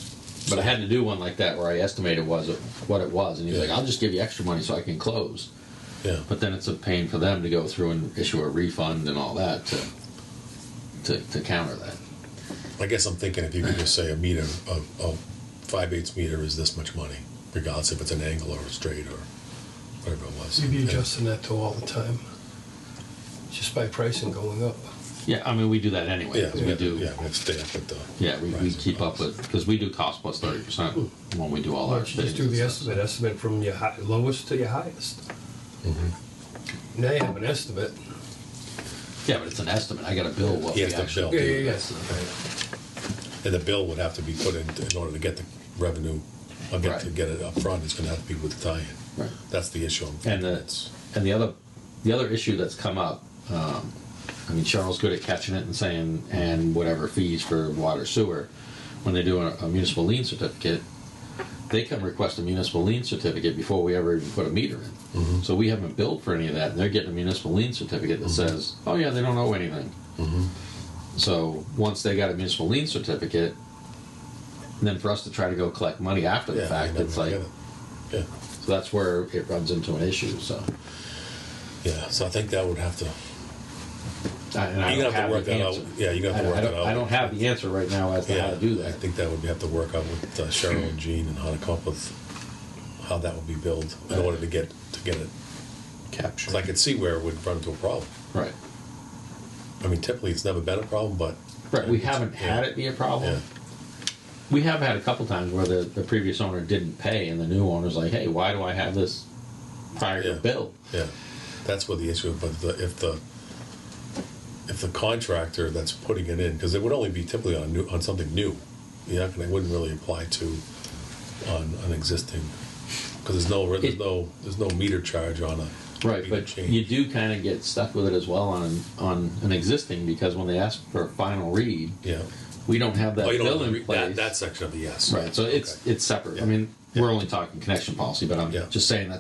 But I had to do one like that where I estimated what it was, and he's like, "I'll just give you extra money so I can close." Yeah. But then it's a pain for them to go through and issue a refund and all that to counter that. I guess I'm thinking if you could just say a meter, a 5/8 meter is this much money, regardless if it's an angle or a straight or whatever it was. You'd be adjusting that to all the time. Just by pricing going up. Yeah, I mean we do that anyway. Yeah, 'cause we do. Yeah, we have to stay up with the. Yeah, we rising keep up costs. with, because we do cost plus 30% when we do all Why our don't you just fittings do and the stuff. estimate from your lowest to your highest. Now you have an estimate. Yeah, but it's an estimate. I got to bill what He we has to actually bill. Yeah, do. yeah, yeah. That's the- And the bill would have to be put in order to get the revenue, or to Right. get it up front, it's gonna have to be with the tie-in. Right. That's the issue. And the other issue that's come up, I mean, Cheryl's good at catching it and saying, and whatever fees for water sewer, when they do a municipal lien certificate, they can request a municipal lien certificate before we ever even put a meter in. So we haven't billed for any of that, and they're getting a municipal lien certificate that says, oh yeah, they don't owe anything. So once they got a municipal lien certificate, then for us to try to go collect money after the Yeah, fact, you it's never like, get it. so that's where it runs into an issue. So, Yeah, so I think that would have to, and I you're don't gonna have to work the that out. answer. Yeah, you're gonna have to work that out. I don't have the answer right now as to how to do I that. think that would have to work out with Cheryl and Jean and how to come up with how that would be billed in order to get it. Capture. Because I could see where it would run into a problem. Right. I mean, typically it's never been a problem, but Right. We it's- haven't yeah. had it be a problem. Yeah. We have had a couple times where the previous owner didn't pay, and the new owner's like, "Hey, why do I have this prior Yeah. bill?" Yeah, that's where the issue is. But if the contractor that's putting it in, because it would only be typically on something new, it wouldn't really apply to on an existing Because there's no meter charge on a Right, meter but change. you do kind of get stuck with it as well on an existing, because when they ask for a final read, Yeah. we don't have that Oh, you don't bill have to in read place. that section of the yes. Right, so it's separate. I mean, we're only talking connection policy, but I'm Yeah. just saying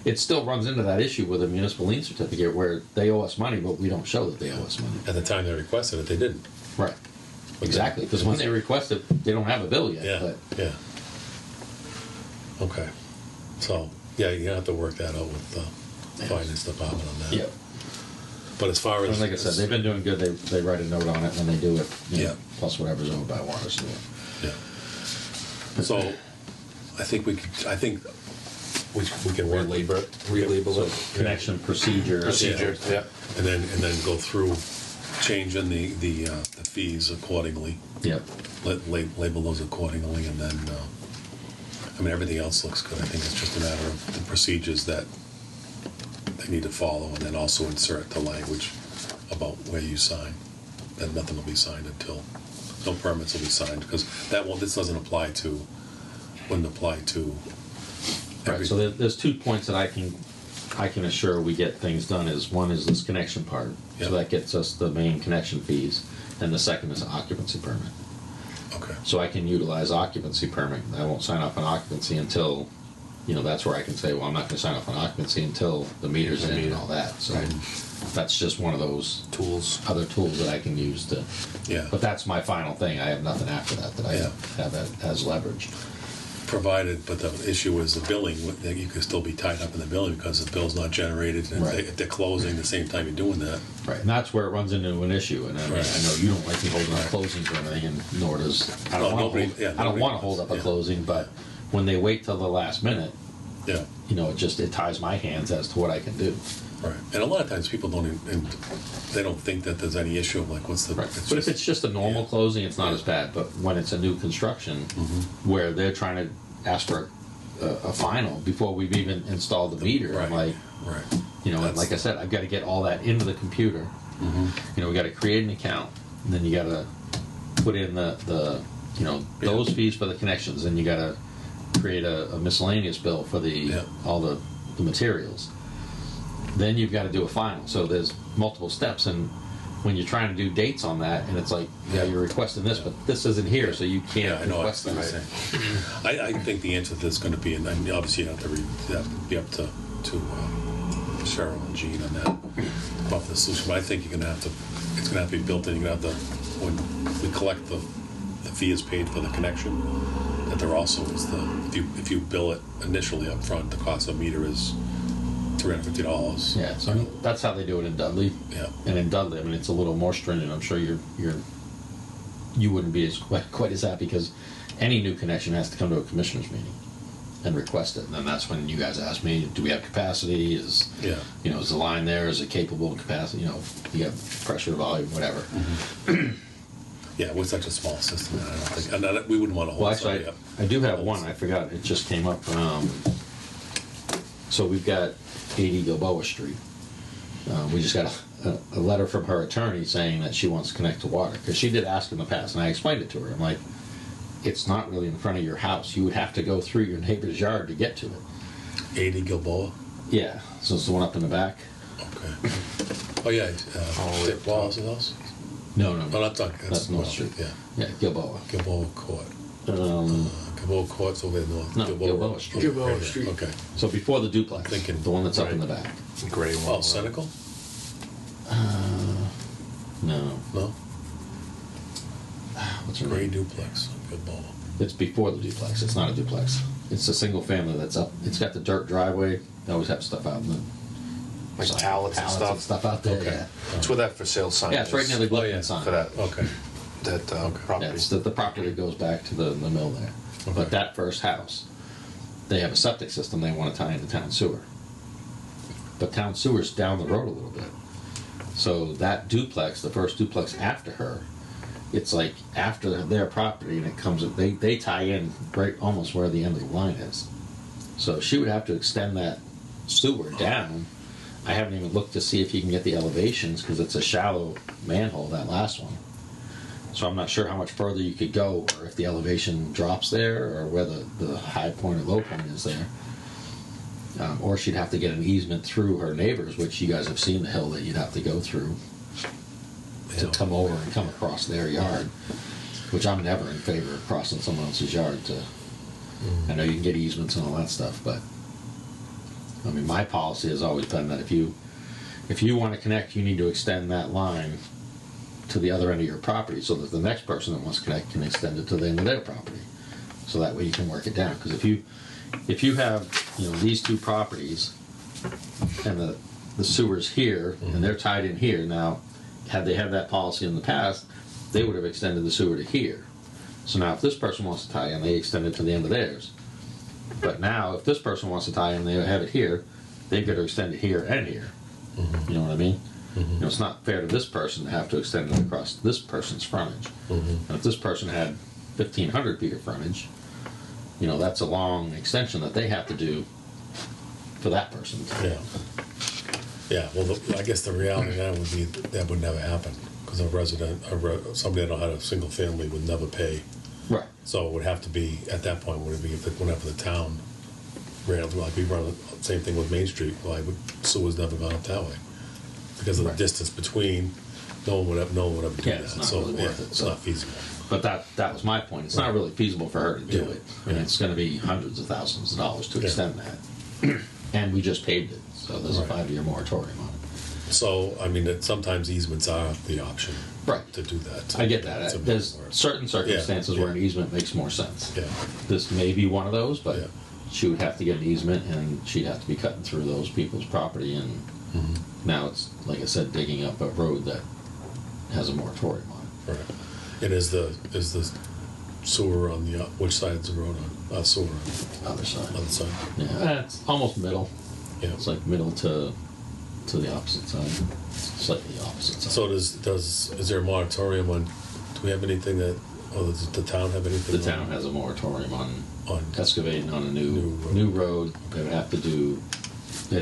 it still runs into that issue with a municipal lien certificate where they owe us money, but we don't show that they owe us money. At the time they requested it, they didn't. Right, exactly, because when they request it, they don't have a bill yet. Yeah, But yeah. Okay. So, yeah, you have to work that out with the finance department on that. yeah, But as far as... and like I said, they've been doing good. They write a note on it and they do it. Yeah. Plus whatever's owed by water sewer. Yeah. So, I think we can work... Relabel it. Connection procedure. Procedure, yeah. And then go through changing the fees accordingly. Yep. Label those accordingly, and then, I mean, everything else looks good. I think it's just a matter of the procedures that they need to follow, and then also insert the language about where you sign. That nothing will be signed until, no permits will be signed, because this doesn't apply to, wouldn't apply to Right, so there's 2 points that I can assure we get things done. Is one is this connection part, Yeah. so that gets us the main connection fees, and the second is occupancy permit. Okay. So I can utilize occupancy permit. I won't sign off on occupancy until, that's where I can say, well, I'm not going to sign off on occupancy until the meter's in and all that. So that's just one of those Tools. other tools that I can use to. Yeah. But that's my final thing. I have nothing after that I Yeah. have as leverage. Provided, but the issue is the billing, that you could still be tied up in the billing because the bill's not generated, and Right. if they're closing the same time you're doing that. Right, and that's where it runs into an issue. And I mean, Right. I know you don't like me holding up closings or anything, and nor does I No, don't want nobody- to. yeah, I don't nobody want to wants- hold up a yeah. closing, but when they wait till the last minute, Yeah. it ties my hands as to what I can do. Right, and a lot of times people don't even, they don't think that there's any issue of like, what's the... Right. But if it's just a normal yeah. closing, it's not as bad. But when it's a new construction, where they're trying to ask for a final before we've even installed the meter, I'm like, Right. and That's- like I said, I've got to get all that into the computer. We got to create an account, and then you got to put in the those fees for the connections, and you got to create a miscellaneous bill for all the materials. Then you've got to do a final. So there's multiple steps, and when you're trying to do dates on that, and it's like, you're requesting this, but this isn't here, so you can't Yeah, I know. request that. I think the answer to this is going to be, and I mean, obviously you have to be up to Cheryl and Gene on that, about the solution, but I think it's going to have to be built in. You're going to have to, when we collect the fee is paid for the connection, that there also is if you bill it initially up front, the cost of a meter is $350. Yeah, so that's how they do it in Dudley. Yeah. And in Dudley, I mean, it's a little more stringent. I'm sure you wouldn't be quite as happy, because any new connection has to come to a commissioners meeting and request it. And then that's when you guys ask me, do we have capacity? Is is the line there? Is it capable of capacity? You got pressure, volume, whatever. Yeah, we're such a small system. I don't think we wouldn't want to hold Well, actually, somebody up. I do have one. I forgot. It just came up. So we've got 80 Gilboa Street. We just got a letter from her attorney saying that she wants to connect to water, because she did ask in the past, and I explained it to her. I'm like, it's not really in front of your house. You would have to go through your neighbor's yard to get to it. 80 Gilboa? Yeah, so it's the one up in the back. Okay. Oh, yeah. Dick Wallace's house? No. Oh, not Doug. That's North Street. Yeah. Yeah, Gilboa. Gilboa Court. Um, Gilboa Court's over in North. No, Gilboa Street. Gilboa Right here. Street. Okay. so before the duplex, Thinking- the one that's up in the Right. back. Gray one. Oh, Senecal? No, No? what's her Gray name? duplex. Gilboa. It's before the duplex. It's not a duplex. It's a single family that's up. It's got the dirt driveway. They always have stuff out in the Like pallets and stuff. out there. Okay. Yeah. It's where that for sale sign Yeah, it's right near the is Glyphon yeah, sign. for that Okay. that property. Yeah, it's the property that goes back to the mill there. Okay. But that first house, they have a septic system they want to tie into town sewer. But town sewer's down the road a little bit. So that duplex, the first duplex after her, it's like after their property, and it comes, they tie in right almost where the end of the line is. So she would have to extend that sewer down. I haven't even looked to see if you can get the elevations, because it's a shallow manhole, that last one. So I'm not sure how much further you could go, or if the elevation drops there, or where the high point or low point is there. Or she'd have to get an easement through her neighbors, which you guys have seen the hill that you'd have to go through to Yeah. come over and come across their yard, which I'm never in favor of crossing someone else's yard to, I know you can get easements and all that stuff, but I mean, my policy has always been that if you want to connect, you need to extend that line to the other end of your property so that the next person that wants to connect can extend it to the end of their property. So that way you can work it down. Because if you have, you know, these two properties and the sewer's here and they're tied in here, now had they had that policy in the past, they would have extended the sewer to here. So now if this person wants to tie in, they extend it to the end of theirs. But now if this person wants to tie in, they have it here, they've got to extend it here and here. You know what I mean? You know, it's not fair to this person to have to extend it across this person's frontage. And if this person had 1,500 feet of frontage, you know, that's a long extension that they have to do for that person. Yeah. Yeah, well, I guess the reality of that would be that would never happen, because somebody that had a single family would never pay. Right. So it would have to be, at that point, would it be whenever the town ran, like we run the same thing with Main Street, why would sewer's never gone up that way? Because of the Right. distance between, no one would ever do Yeah, that. it's not So, really worth it, it's so. not feasible. But that was my point. It's not really feasible for her to do Yeah. it. And it's going to be hundreds of thousands of dollars to Yeah. extend that. And we just paved it, so there's a Right. 5-year moratorium on it. So, I mean, sometimes easements are the option. Right. To do that. I get To that. make There's it work. certain circumstances Yeah. where an easement makes more sense. Yeah, This may be one of those, but Yeah. she would have to get an easement and she'd have to be cutting through those people's property. And now it's, like I said, digging up a road that has a moratorium on it. right. And is the sewer on the, which side is the road on? Sewer on Other side. the other side? Yeah, it's almost middle. Yeah. It's like middle to the opposite side, slightly opposite side. So is there a moratorium on, do we have anything that, or does the town have anything? The town has a moratorium on On, excavating on a New road. new road. They'd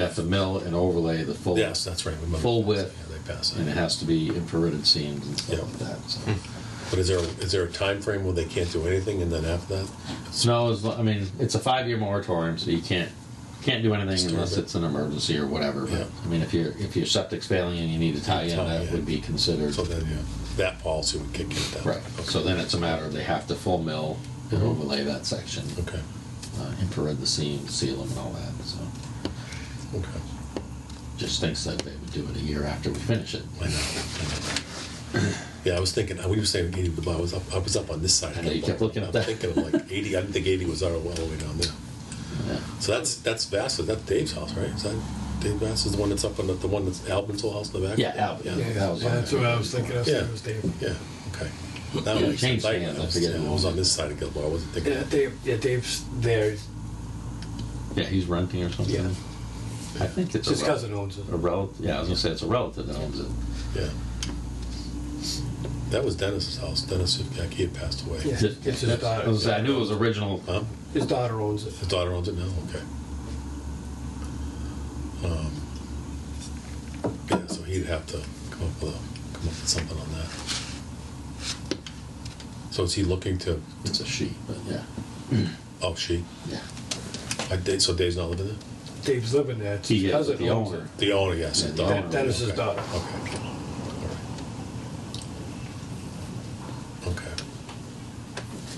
have to mill and overlay the full. yes, that's right. Remember Full they passed width. it. Yeah, they passed And it it. has to be infrared seams and stuff Yeah. like that. So. But is there a time frame where they can't do anything, and then after that? No, I mean, it's a 5-year moratorium, so you can't do anything Disturb unless it. it's an emergency or whatever. But Yeah. I mean, if your septic's failing and you need to tie in, Tie that in. would be considered. So then, yeah, that policy would kick in at that. Right. point. So then it's a matter of they have to full mill and overlay that section, Okay, infrared the seams, seal them, and all that. So okay. just thinks that they would do it a year after we finish it. I know. Yeah, I was thinking, we were saying 80, but I was up on this side. I know you kept looking at I'm that. thinking of like 80, I didn't think 80 was all the way down there. Yeah. So that's Vass, that's Dave's house, right? Is that Dave Vass is the one that's up on the one that's Albin's old house in the back? Yeah, Albin. Yeah, That was on that's there. what I was thinking of. Yeah. It was Dave. yeah, okay. That Yeah, makes change sense. hands, I forget who I was owns on it. this side of Gilmore, I wasn't thinking. Yeah, Dave's there. Yeah, he's renting or something. Yeah. I think it's His a cousin owns it. a relative. Yeah, I was gonna say it's a relative that owns it. Yeah. That was Dennis's house. Dennis, he had passed away. Yeah. It's his daughter. I knew it was original. Huh? His daughter owns it. His daughter owns it now? Okay. Yeah, so he'd have to come up with something on that. So is he looking to, It's a she, but yeah, oh, she? yeah. So Dave's not living there? Dave's living there. It's his He is, cousin but the owns owner. it. The owner, yes. Yeah, his the daughter. owner. Dennis's Okay. daughter. Okay. All right. Okay.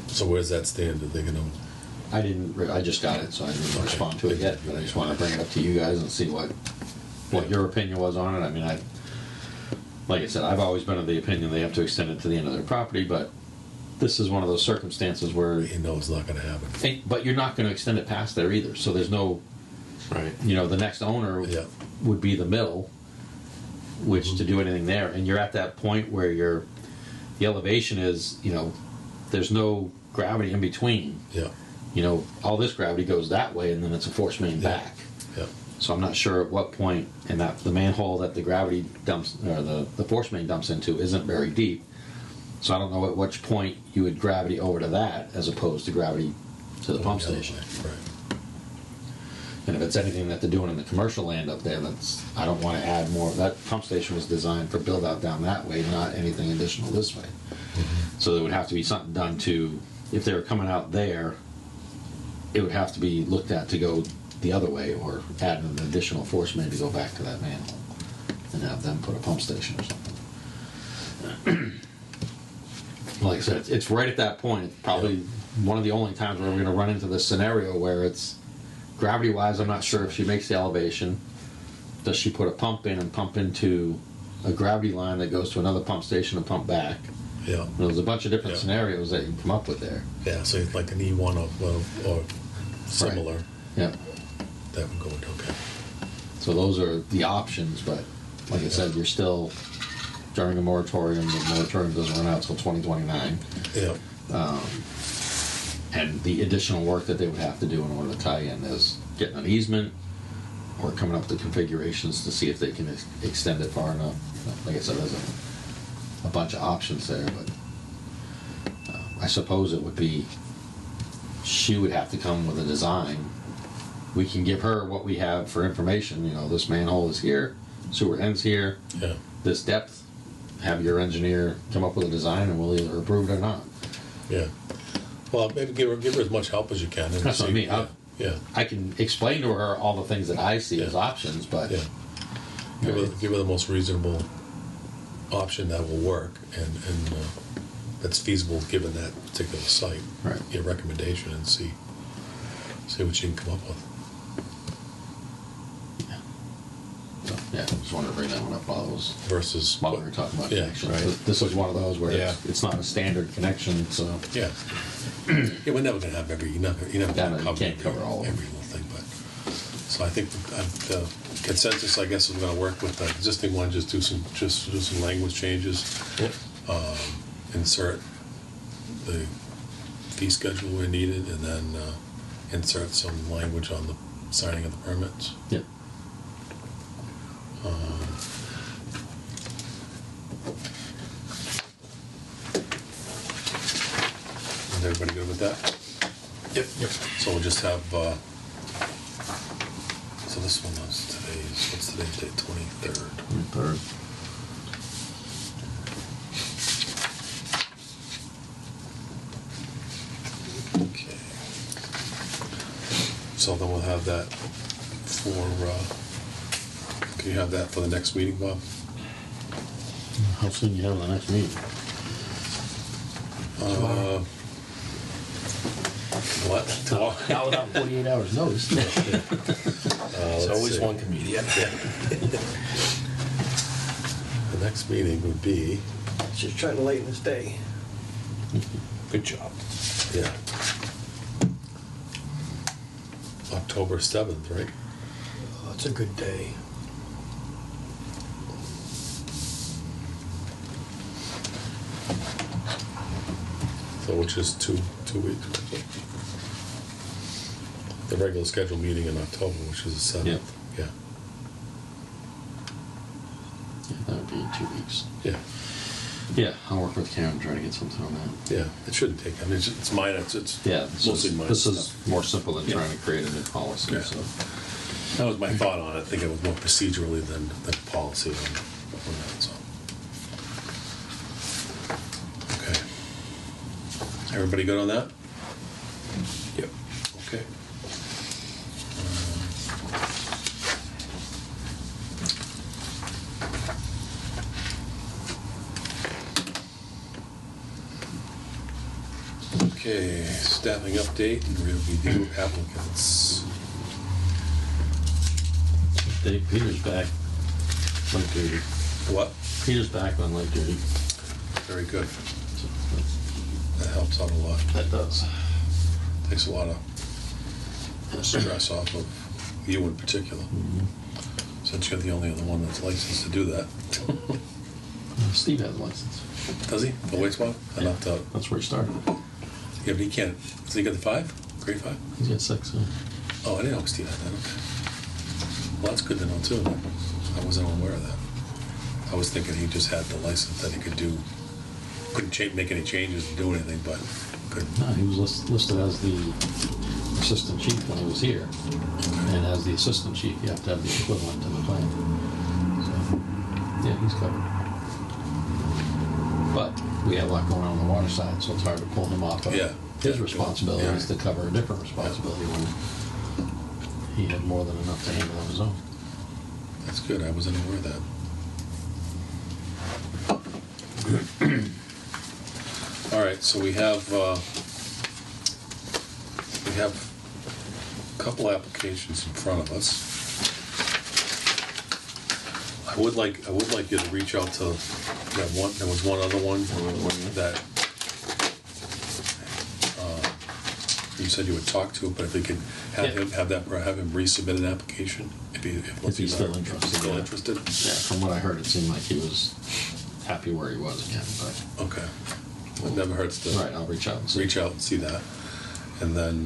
So where's that stand? Are they gonna, I just got it, so I didn't respond to it yet. But I just want to bring it up to you guys and see what your opinion was on it. I mean, like I said, I've always been of the opinion they have to extend it to the end of their property, but this is one of those circumstances where. he knows it's not gonna happen. But you're not going to extend it past there either. So there's no. Right. The next owner Yeah. would be the mill, which to do anything there, and you're at that point where the elevation is, there's no gravity in between. Yeah. All this gravity goes that way, and then it's a force main Yeah. back. Yeah. So I'm not sure at what point, and that the manhole that the gravity dumps, or the force main dumps into, isn't very deep. So I don't know at which point you would gravity over to that as opposed to gravity to the pump station. Right. And if it's anything that they're doing in the commercial land up there, I don't want to add more. That pump station was designed for build out down that way, not anything additional this way. So there would have to be something done if they were coming out there, it would have to be looked at to go the other way, or add an additional force main to go back to that manhole and have them put a pump station or something. Like I said, it's right at that point. It's probably one of the only times where we're going to run into this scenario where it's gravity-wise. I'm not sure if she makes the elevation. Does she put a pump in and pump into a gravity line that goes to another pump station and pump back? Yeah. There's a bunch of different Yeah. scenarios that you can come up with there. Yeah, so it's like an E1 or similar, Yeah. that would go into, okay. So those are the options, but like I said, you're still during a moratorium. The moratorium doesn't run out till 2029. Yeah, And the additional work that they would have to do in order to tie in is getting an easement or coming up with the configurations to see if they can extend it far enough. Like I said, there's a bunch of options there, but I suppose it would be, she would have to come with a design. We can give her what we have for information. You know, this manhole is here, sewer ends here, yeah, this depth. Have your engineer come up with a design, and we'll either approve it or not. yeah. Well, maybe give her as much help as you can. And That's what I mean. Yeah, I can explain to her all the things that I see as Yeah. options, but yeah. Give her the most reasonable option that will work and that's feasible given that particular site. Right. Your recommendation and see what you can come up with. so, yeah, just wanted to bring that one up while Versus we were talking about Yeah, connections. right. This is one of those where Yeah. it's not a standard connection, so Yeah. Yeah, we're never gonna have you're never Yeah, gonna no, you cover, can't cover all of every little thing, but so I think the consensus, I guess, is gonna work with the existing one. Just do some language changes. Yep. Insert the fee schedule where needed, and then insert some language on the signing of the permits. yeah. Is everybody good with that? Yep. So we'll just have, so this one is what's today's date, 23rd? Third. Okay. So then we'll have that for, can you have that for the next meeting, Bob? How soon you have the next meeting? What? Tomorrow? Now without 48 hours notice. It's always one comedian. The next meeting would be, Just trying to lighten this day. Good job. yeah, October 7th, right? Oh, it's a good day. So which is two weeks. The regular scheduled meeting in October, which is the 7th. Yeah. Yeah, that would be in 2 weeks. Yeah. Yeah, I'll work with Karen, try to get something on that. Yeah. It shouldn't take, I mean, it's minor, it's Yeah, mostly minor this is stuff. more simple than Yeah. trying to create a new policy. Yeah. So That was my thought on it. I think it was more procedurally than policy on that, so. Okay. Everybody good on that? Yep. Okay. Okay, staffing update and review applicants. Dave Peter's back on duty. What? Peter's back on light duty. Very good. So That helps out a lot. that does. Takes a lot of stress off of you in particular. Since you're the only other one that's licensed to do that. Steve has a license. Does he? For wastewater? I Yeah. knocked out. That's where he started. Yeah, but he can't. Does he get the 5? Grade 5? He's got 6. Oh, I didn't know Steve had that. Okay. Well, that's good to know too. I wasn't aware of that. I was thinking he just had the license that he could do. Couldn't make any changes and do anything, but could. No, he was listed as the assistant chief when he was here. And as the assistant chief, you have to have the equivalent to the plan. So, yeah, he's covered. But we have a lot going on the water side, so it's hard to pull him off of Yeah. his Yeah. responsibilities Yeah. to cover a different responsibility when he had more than enough to handle on his own. That's good. I wasn't aware of that. All right, so we have a couple applications in front of us. I would like you to reach out to that one. There was one other one that you said you would talk to, but if we could have him resubmit an application, if he's still interested. Still interested. Yeah, from what I heard, it seemed like he was happy where he was again. But Okay. It never hurts to right, I'll reach out and see. reach out and see that, and then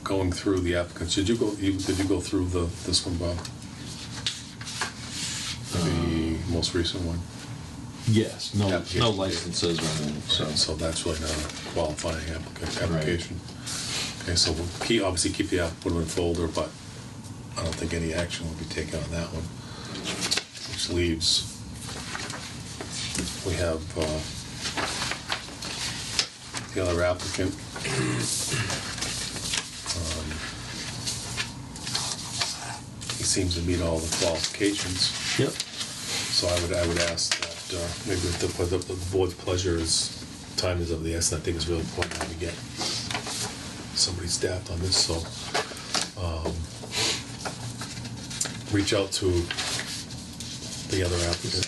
going through the applicants. Did you go through this one, Bob? The most recent one. Yes, no Application. licenses or anything. So that's really not a qualifying application. Okay, so we'll obviously keep the app, put them in a folder, but I don't think any action will be taken on that one. Which leaves, we have the other applicant. He seems to meet all the qualifications. Yep. So I would ask that maybe if the board's pleasure is, time is of the essence. I think it's really important that we get somebody staffed on this. So reach out to the other applicant,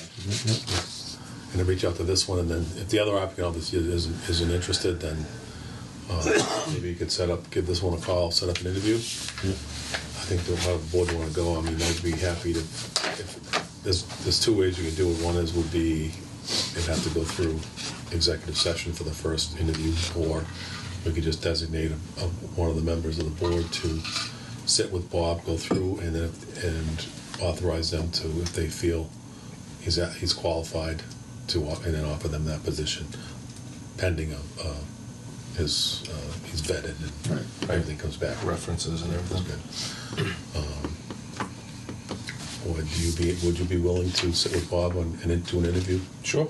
and then reach out to this one, and then if the other applicant obviously isn't interested, then maybe you could give this one a call, set up an interview. Yep. I think the board want to go. I mean, I'd be happy to. There's two ways you can do it. One would be they'd have to go through executive session for the first interview, or we could just designate one of the members of the board to sit with Bob, go through, and authorize them to, if they feel he's qualified, to and then offer them that position, pending he's vetted and Right. everything comes back. References and everything. Good. Would you be willing to sit with Bob and do an interview? Sure.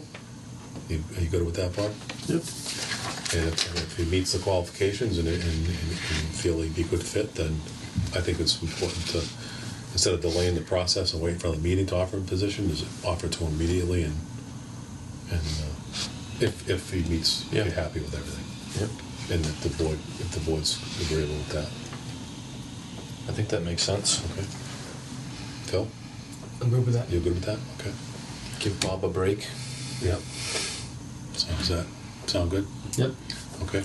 Are you good with that, Bob? Yep. And if he meets the qualifications and feel he'd be a good fit, then I think it's important to, instead of delaying the process and waiting for the meeting to offer him a position, is offer it to him immediately, and if he meets, if you're happy with everything. Yep. And if the board's agreeable with that. I think that makes sense. Okay. Phil? I'm good with that. You good with that? Okay. Give Bob a break. Yep. So does that sound good? Yep. Okay.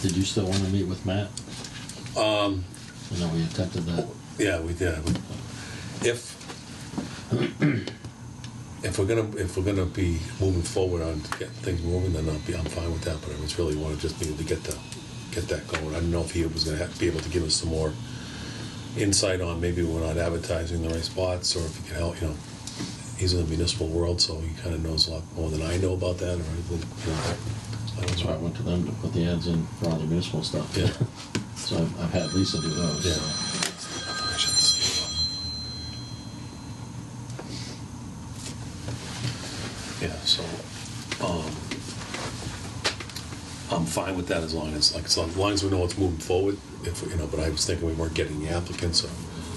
Did you still want to meet with Matt? I know we attempted that. Yeah, we did. If we're gonna be moving forward on getting things moving, then I'm fine with that. But I just really want to just be able to get that going. I don't know if he was gonna be able to give us some more insight on maybe we're not advertising the right spots, or if he can help. He's in the municipal world, so he kind of knows a lot more than I know about that, or anything. That's why I went to them to put the ads in for all the municipal stuff. Yeah. So I've had Lisa do those. Yeah. So. Yeah, so I'm fine with that as long as we know it's moving forward. But I was thinking we weren't getting the applicants,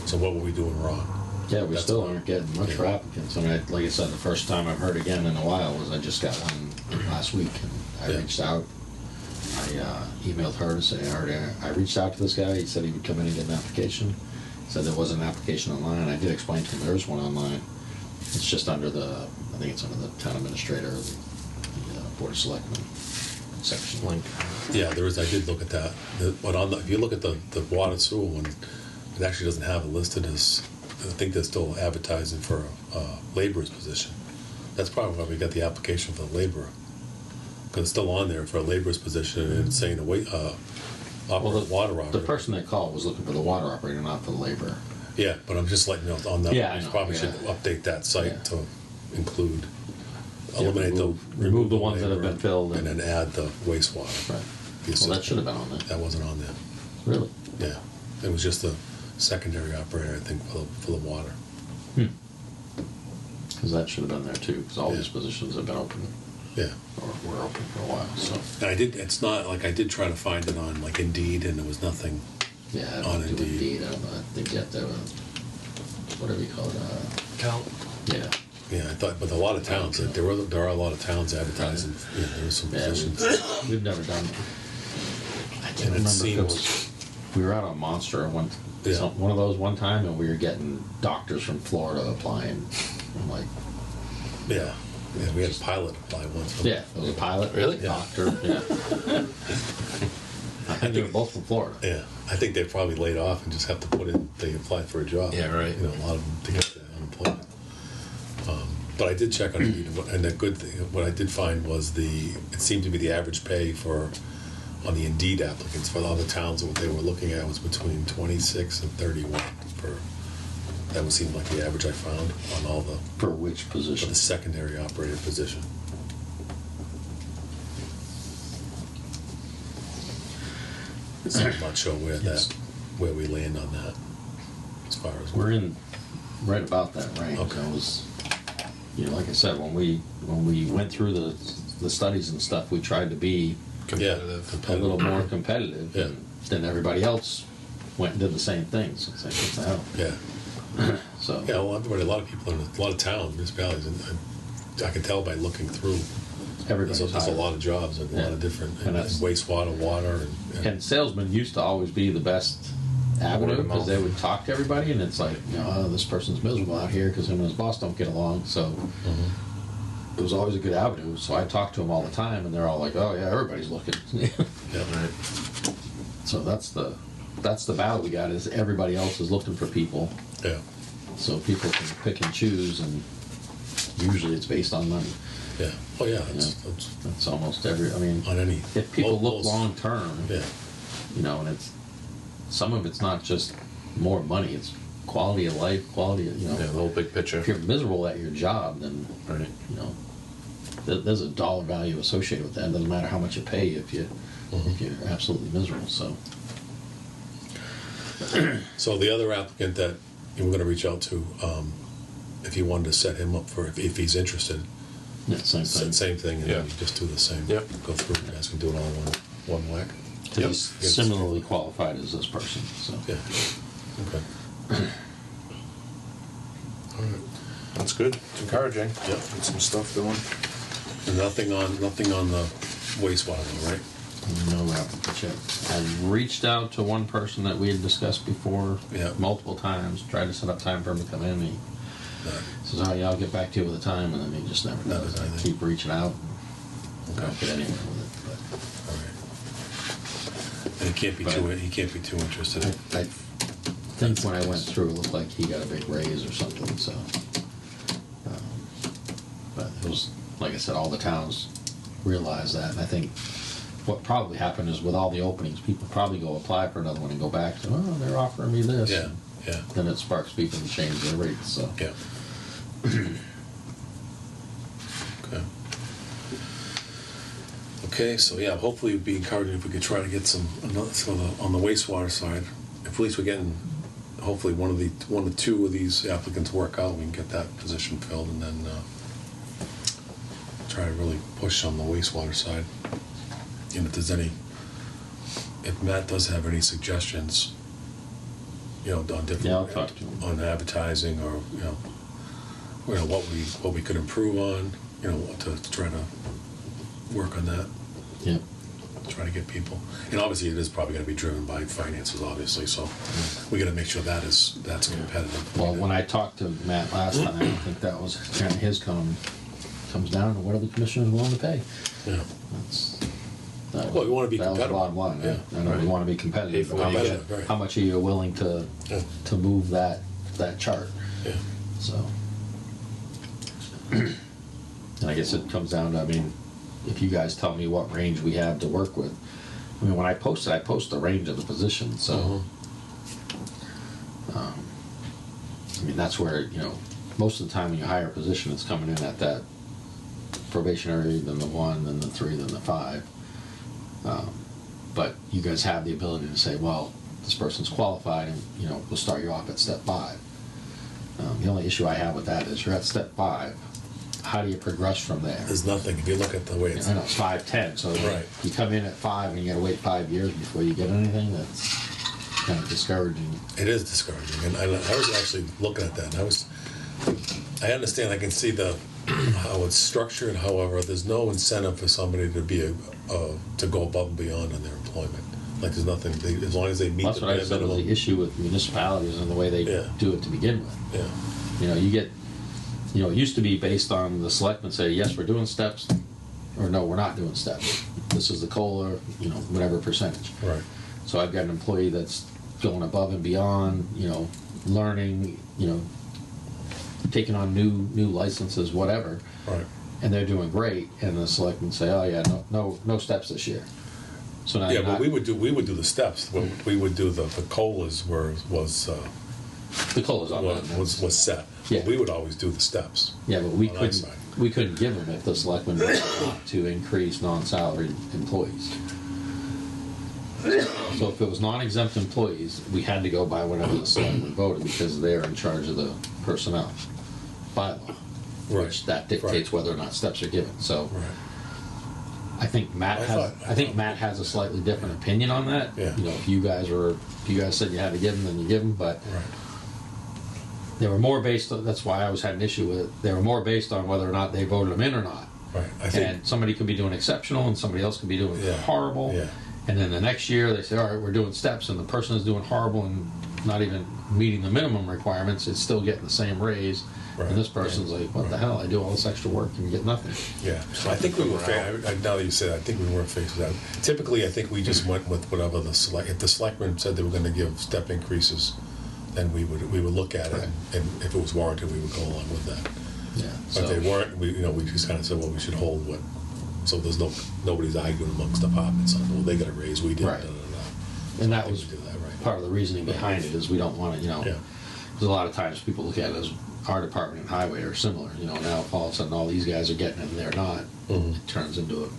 so what were we doing wrong? Yeah, we That's still all. aren't getting much for applicants. And like I said, the first time I've heard again in a while was I just got one last week, and I reached out. I emailed her to say I reached out to this guy. He said he would come in and get an application. He said there was an application online. I did explain to him there's one online. It's just under I think it's under the town administrator, the board of selectmen section. Link. Yeah, there is. I did look at that. But if you look at the water sewer one, it actually doesn't have it listed as. I think they're still advertising for a laborer's position. That's probably why we got the application for the laborer, because it's still on there for a laborer's position, and it's saying water operator. The person that called was looking for the water operator, not for the laborer. Yeah, but I'm just letting you know on that. Yeah, I we know, probably yeah. should update that site Yeah. to include, Yeah, remove the ones that have labor been filled and then add the wastewater. Right. The Well, that should have been on there. That wasn't on there. Really? Yeah, it was just the secondary operator, I think, for the water. Because that should have been there too, because all Yeah. these positions have been open, Yeah, or were open for a while, so. and it's not like I did try to find it on like Indeed, and there was nothing Yeah, I on don't do Indeed. Indeed. I don't know. They get the whatever you call it. Count. Yeah. Yeah, I thought, but a lot of towns, there are a lot of towns advertising, there's some Yeah, positions. we've never done it. I can't And it remember if it seems- was. We were out on Monster Yeah. one of those one time, and we were getting doctors from Florida applying. I'm like, Yeah, we had a pilot apply once. yeah, it was a pilot, Really? doctor, yeah. I think they were both from Florida. Yeah, I think they probably laid off and just have to put in, they applied for a job. Yeah, right. You know, a lot of them to get the unemployment. But I did check on Indeed, and the good thing, what I did find was it seemed to be the average pay on the Indeed applicants for all the towns, what they were looking at was between 26 and 31 that would seem like the average I found on all the, For which for position? the secondary operator position. So I'm not sure where we land on that, as far as. We're in right about that range. Okay. It was, like I said, when we went through the studies and stuff, we tried to be Competitive. a little more competitive. Yeah. And then everybody else went and did the same thing. So it's like, what the hell? Yeah, So yeah, well, everybody, a lot of people in a lot of towns, municipalities, and I can tell by looking through, everybody's there's a hired. lot of jobs and a lot Yeah. of different, And and that's- wastewater, water, and And salesmen used to always be the best avenue Word of because mouth. they would talk to everybody, and it's like, oh, this person's miserable out here because him and his boss don't get along. So it was always a good avenue. So I talked to them all the time, and they're all like, oh yeah, everybody's looking. yeah, Right. So that's the battle we got, is everybody else is looking for people, yeah, so people can pick and choose, and usually it's based on money. yeah. Oh yeah, Yeah. it's That's almost every. I mean, on any. if people look most- long term, Yeah, and it's some of it's not just more money; it's quality of life, quality of, Yeah, the whole big picture. If you're miserable at your job, then Right. there's a dollar value associated with that. It doesn't matter how much you pay if you're absolutely miserable. So so the other applicant that we're gonna reach out to, if you wanted to set him up for, if he's interested, yeah, same thing. same thing, and then Yeah. just do the same. Yep. Go through, you guys can do it all in one whack. He's similarly qualified as this person. So Yeah, okay. All right. That's good. It's encouraging. Yep. Get some stuff doing. And nothing on the wastewater, though, right? no applicant yet. I reached out to one person that we had discussed before Yeah. multiple times, tried to set up time for him to come in. He No. says, "Oh yeah, I'll get back to you with a time," and then he just never Never does. does I anything. keep reaching out. I Okay. don't get anywhere with All right. And he can't be too interested. it. But I think when I went through, it looked like he got a big raise or something. So, but it was like I said, all the towns realized that, and I think what probably happened is with all the openings, people probably go apply for another one and go back to, oh, they're offering me this. Yeah, yeah, Then it sparks people to change their rates. So yeah. Okay. Okay, so yeah, hopefully it'd be encouraging if we could try to get some on the wastewater side. If at least we're getting, hopefully one or two of these applicants work out, we can get that position filled, and then try to really push on the wastewater side. And if Matt does have any suggestions, on different, Yeah, I'll talk to him. on advertising, or what we could improve on, to try to work on that, yeah. try to get people. And obviously, it is probably going to be driven by finances, obviously. So we got to make sure that's competitive. Well, when I talked to Matt last time, I think that was kind of his comes down to what are the commissioners willing to pay. Yeah. Well, we wanna be That was the competitive. bottom line. Yeah. Yeah. I know we Right. want to be competitive. Pay for but what how you much, get. Right. how much are you willing to Yeah. move that chart? Yeah. So, and I guess it comes down to, if you guys tell me what range we have to work with. When I post the range of the position. So, that's where, most of the time when you hire a position, it's coming in at that probationary, then the 1, then the 3, then the 5. But you guys have the ability to say, well, this person's qualified, and we'll start you off at step 5. The only issue I have with that is you're at step 5. How do you progress from there? There's nothing, if you look at the way it's. I know it's 5, 10. So Right. you come in at 5 and you got to wait 5 years before you get anything. kind of discouraging. It is discouraging, and I was actually looking at that, and I understand, I can see how it's structured. However, there's no incentive for somebody to be to go above and beyond on their employment. Like there's nothing, as long as they meet That's the what I bare said was minimum. the issue with municipalities and the way they Yeah. do it to begin with. Yeah, You know, it used to be based on the selectmen say, yes, we're doing steps, or no, we're not doing steps. This is the COLA, whatever percentage. right, So I've got an employee that's going above and beyond, learning, taking on new licenses, whatever, right. and they're doing great. And the selectmen say, oh yeah, no steps this year. So now Yeah, you're but not- we would do the steps. We would do the COLAs the COLA's on that. was set. Yeah. We would always do the steps. Yeah, but we on our couldn't. side. We couldn't give them if the selectmen voted not to increase non-salaried employees. So if it was non-exempt employees, we had to go by whatever the selectmen voted because they're in charge of the personnel bylaw, Right. which that dictates whether or not steps are given. So Right. I think Matt I thought- Matt has a slightly different opinion on that. Yeah. If you guys said you had to give them, then you give them, but. Right. They were more based on, that's why I always had an issue with it. They were more based on whether or not they voted them in or not. Right. I think. And somebody could be doing exceptional and somebody else could be doing Yeah. horrible. Yeah. And then the next year they say, all right, we're doing steps, and the person is doing horrible and not even meeting the minimum requirements is still getting the same raise. Right. And this person's like, what the hell? I do all this extra work and get nothing. Yeah, I think we were. Now that you say that, I think we were faced with that. Typically, I think we just went with whatever if the selectmen said they were going to give step increases, then we would look at it, Right. and if it was warranted, we would go along with that. Yeah. But they weren't. We just kind of said, well, we should hold what. So there's nobody's arguing amongst departments on, well, they got a raise, we didn't. Right. Da, da, da. And I that think was we do that right. part of the reasoning behind it is we don't want to, Yeah. because a lot of times people look at it as our department and highway are similar. Now if all of a sudden all these guys are getting it and they're not, Mhm. it turns into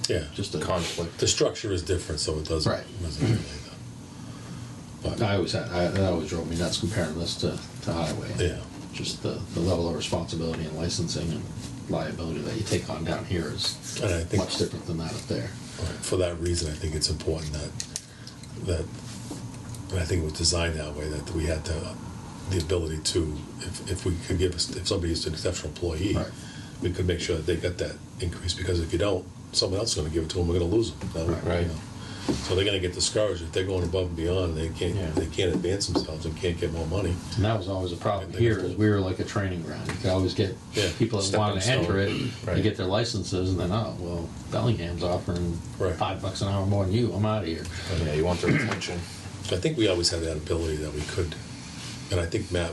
Yeah, just a Conflict. the structure is different, so it doesn't. Right. Doesn't really, but that always drove me nuts comparing this to highway. yeah, Just the level of responsibility and licensing and liability that you take on down here is and I think much different than that up there. right, for that reason, I think it's important that and I think it was designed that way, that we had the ability to, if we could if somebody is an exceptional employee, Right. we could make sure that they got that increase, because if you don't, someone else is going to give it to them, we're going to lose them. Now, Right. So they're going to get discouraged if they're going above and beyond. They can't Yeah. they can't advance themselves and can't get more money. And that was always a problem They here, got is to- we were like a training ground. You could always get Yeah, people that stepping wanted to enter it, stone. they Right. get their licenses, and then, oh, well, Bellingham's offering Right. $5 an hour more than you, I'm out of here. Yeah, you want their attention. I think we always had that ability that we could, and I think Matt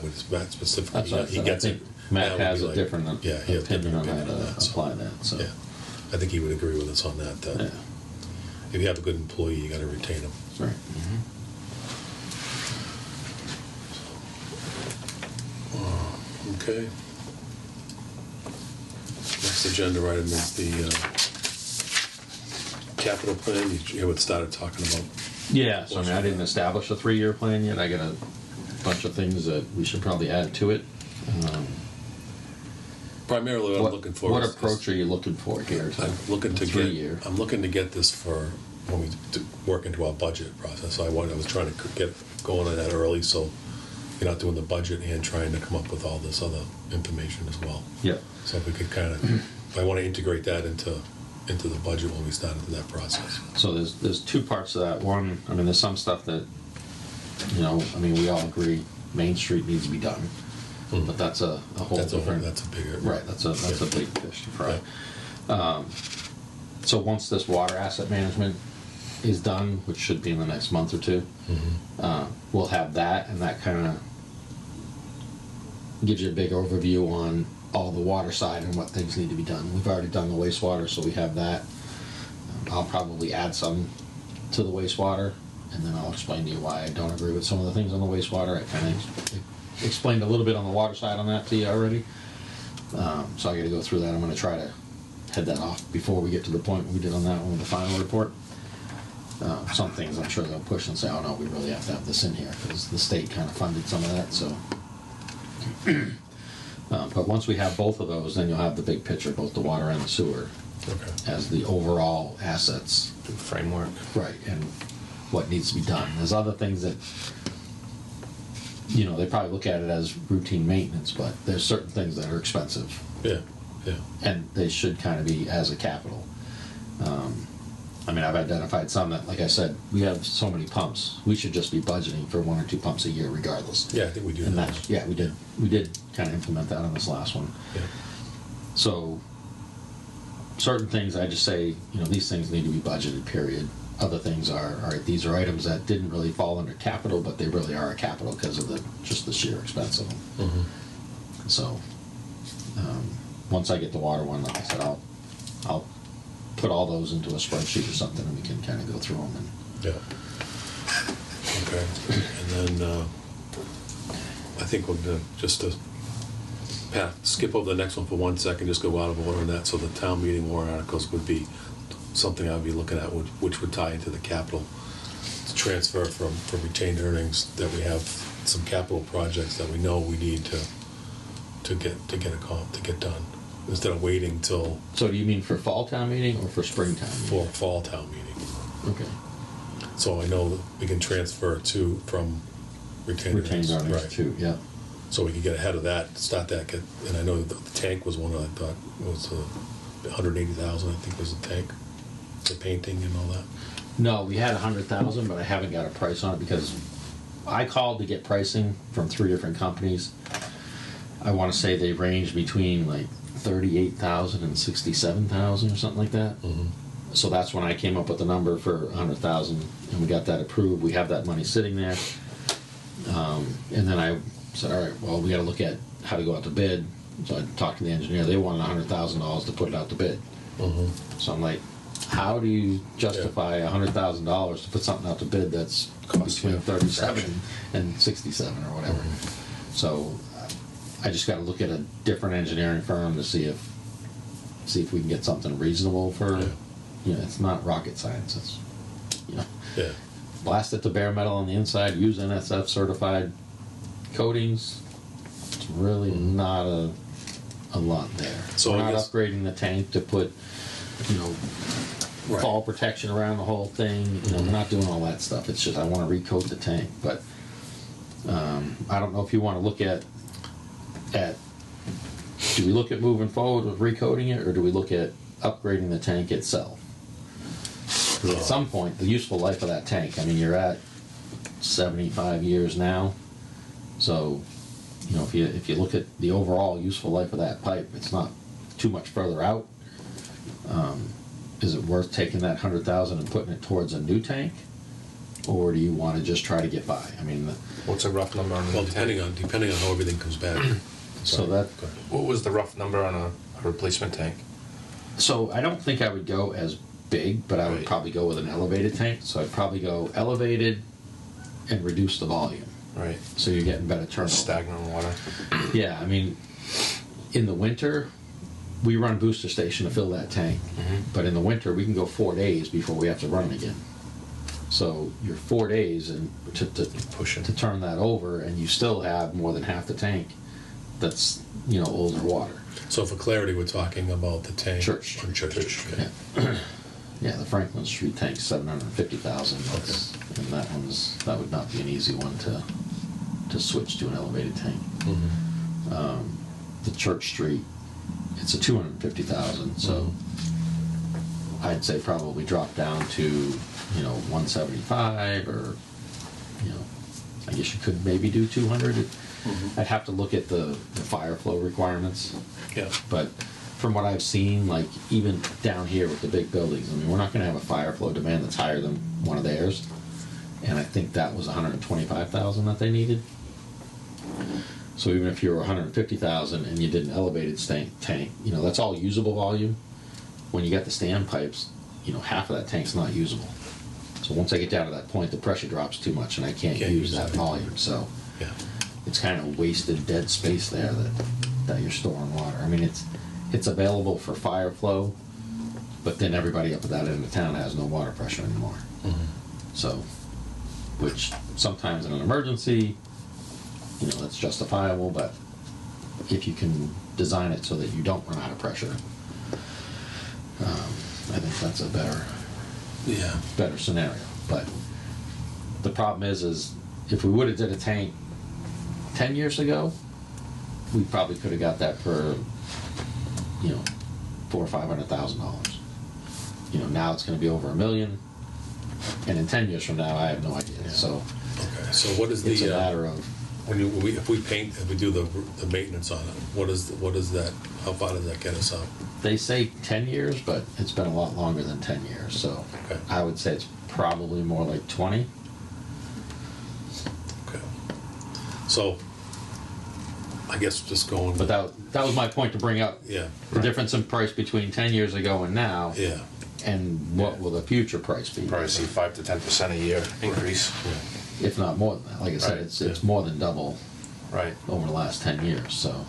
specifically, That's what I he said. gets I it. think Matt would has be a like- different yeah, he has opinion on different how opinion to so, apply that, so. Yeah, I think he would agree with us on that. That Yeah, if you have a good employee, you got to retain him. that's right. Okay. Next agenda item is the capital plan. You had started talking about. Yeah, so I mean, I didn't establish a 3-year plan yet. I got a bunch of things that we should probably add to it. Primarily, what I'm looking for. What is- approach are you looking for here? I'm looking to 3-year. I'm looking to get this for when we work into our budget process. I was trying to get going on that early, so you're not doing the budget and trying to come up with all this other information as well. Yeah. So if we could kind of, I want to integrate that into the budget when we start into that process. So there's 2 parts to that. One, I mean, there's some stuff that, we all agree Main Street needs to be done, but that's a whole different. That's a bigger. Right, that's a big fish to fry. So once this water asset management is done, which should be in the next month or 2, we'll have that, and that kind of gives you a big overview on all the water side and what things need to be done. We've already done the wastewater, so we have that. I'll probably add some to the wastewater, and then I'll explain to you why I don't agree with some of the things on the wastewater. I kind of explained a little bit on the water side on that to you already. So I got to go through that. I'm going to try to head that off before we get to the point we did on that one with the final report. Some things I'm sure they'll push and say, oh no, we really have to have this in here, because the state kind of funded some of that, so. But once we have both of those, then you'll have the big picture, both the water and the sewer, Okay. as the overall assets. Framework. Right, and what needs to be done. There's other things that, you know, they probably look at it as routine maintenance, but there's certain things that are expensive, Yeah, yeah. and they should kind of be as a capital. I mean, I've identified some that, like I said, we have so many pumps. We should just be budgeting for 1 or 2 pumps a year regardless. Yeah, I think we do And that. that's, yeah, we did kind of implement that on this last one. Yeah. So, certain things, I just say, you know, these things need to be budgeted, period. Other things are, all right, these are items that didn't really fall under capital, but they really are a capital because of just the sheer expense of them. Mm-hmm. So, once I get the water one, like I said, I'll put all those into a spreadsheet or something, and we can kind of go through them. And Yeah. Okay. And then I think we're gonna just Pat, skip over the next one for 1 second, just go out of order on that. So the town meeting warrant articles would be something I'd be looking at, which would tie into the capital transfer from retained earnings, that we have some capital projects that we know we need to get done, instead of waiting till so, do you mean for fall town meeting or for spring town meeting? for fall town meeting. Okay. So I know that we can transfer from retained Retained earnings. earnings Right. too, yeah. So we could get ahead of that, start that, and I know the tank was one I thought was 180,000, I think was the tank, the painting and all that. No, we had 100,000, but I haven't got a price on it because I called to get pricing from 3 different companies. I want to say they range between like 38,000 and 67,000 or something like that. Mm-hmm. So that's when I came up with the number for 100,000, and we got that approved. We have that money sitting there, and then I said, all right, well, we got to look at how to go out to bid. So I talked to the engineer. They wanted $100,000 to put it out to bid. Mm-hmm. So I'm like, how do you justify $100,000 to put something out to bid that's between 37 and 67 or whatever? Mm-hmm. So I just got to look at a different engineering firm to see if we can get something reasonable for. Yeah. You know, it's not rocket science. It's, you know, Yeah. blast it to bare metal on the inside. Use NSF certified coatings. It's really not a lot there. So We're I not guess- upgrading the tank to put, you know, Right. fall protection around the whole thing. You know, we're not doing all that stuff. It's just I want to recoat the tank. But I don't know if you want to look at do we look at moving forward with recoating it, or do we look at upgrading the tank itself? 'Cause at some point, the useful life of that tank, I mean, you're at 75 years now. So, you know, if you look at the overall useful life of that pipe, it's not too much further out. Is it worth taking that 100,000 and putting it towards a new tank, or do you want to just try to get by? I mean, What's a rough number on Well, the tank? depending on how everything comes back. so Sorry. that Go ahead. What was the rough number on a replacement tank? so I don't think I would go as big, but I would Right. probably go with an elevated tank. So I'd probably go elevated and reduce the volume, Right. so you're getting better turnover. Stagnant water. Yeah, I mean, in the winter, we run booster station to fill that tank. But in the winter, we can go 4 days before we have to run it again. So you're 4 days and to Pushing. to turn that over, and you still have more than half the tank that's, you know, older water. So for clarity, we're talking about the tank. Church. On Church. Okay. Yeah. Yeah, the Franklin Street tank's 750,000, and that would not be an easy one to switch to an elevated tank. Mm-hmm. The Church Street, it's a 250,000, so I'd say probably drop down to, you know, 175, or, you know, I guess you could maybe do 200. I'd have to look at the fire flow requirements. Yeah. But from what I've seen, like even down here with the big buildings, I mean, we're not going to have a fire flow demand that's higher than one of theirs. And I think that was 125,000 that they needed. So even if you were 150,000 and you did an elevated tank, you know, that's all usable volume. When you got the standpipes, you know, half of that tank's not usable. So once I get down to that point, the pressure drops too much and I can't use that volume. So Yeah. it's kind of wasted dead space there that you're storing water. I mean, it's available for fire flow, but then everybody up at that end of town has no water pressure anymore. So, which sometimes in an emergency, you know, that's justifiable, but if you can design it so that you don't run out of pressure, I think that's a better Yeah. scenario. But problem is if we would have did a tank 10 years ago, we probably could have got that for, you know, $400,000 or $500,000. You know, now it's going to be over $1 million, and in 10 years from now, I have no idea. So Okay, so what is it's a the, matter of, if we do the maintenance on it, what is that, how far does that get us up? they say 10 years, but it's been a lot longer than 10 years. So Okay. I would say it's probably more like 20. Okay. So, I guess just going. But that was my point to bring up. Yeah. The difference in price between 10 years ago and now, Yeah. and what will the future price be? Probably see 5 to 10% a year increase. If not more than that. Like I said, Right, it's yeah. more than double Right. over the last 10 years. So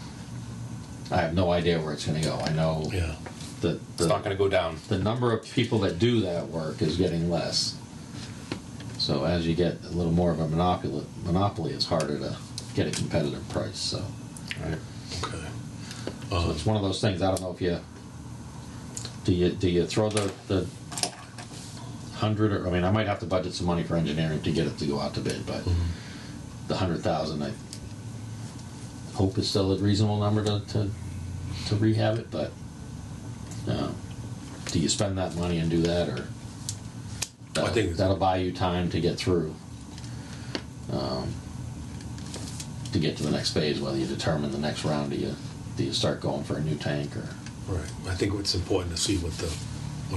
I have no idea where it's going to go. I know Yeah. that It's not going to go down. the number of people that do that work is getting less. So as you get a little more of a monopoly, it's harder to get a competitive price. So, Right. Okay. so it's one of those things. I don't know if you do you throw the 100, or I mean, I might have to budget some money for engineering to get it to go out to bid, but the 100,000 I hope is still a reasonable number to rehab it. But do you spend that money and do that, or I think that'll buy you time to get through, to get to the next phase, whether you determine the next round, do you start going for a new tank, or Right. I think it's important to see what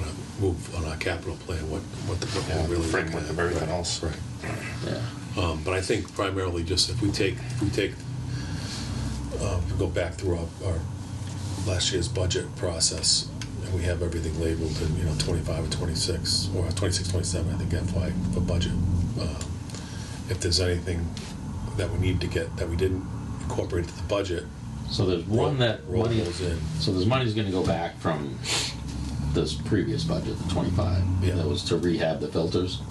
I move on our capital plan, what Yeah, we're really framework looking at. of everything Right, else. Right. yeah. But I think primarily just if we go back through our last year's budget process, and we have everything labeled in 25 and 26, or 26, 27, I think FY for budget. If there's anything that we need to get that we didn't incorporate into the budget, So there's one that roll money. those in. So there's money's going to go back from this previous budget, the 25. Yeah. That was to rehab the filters.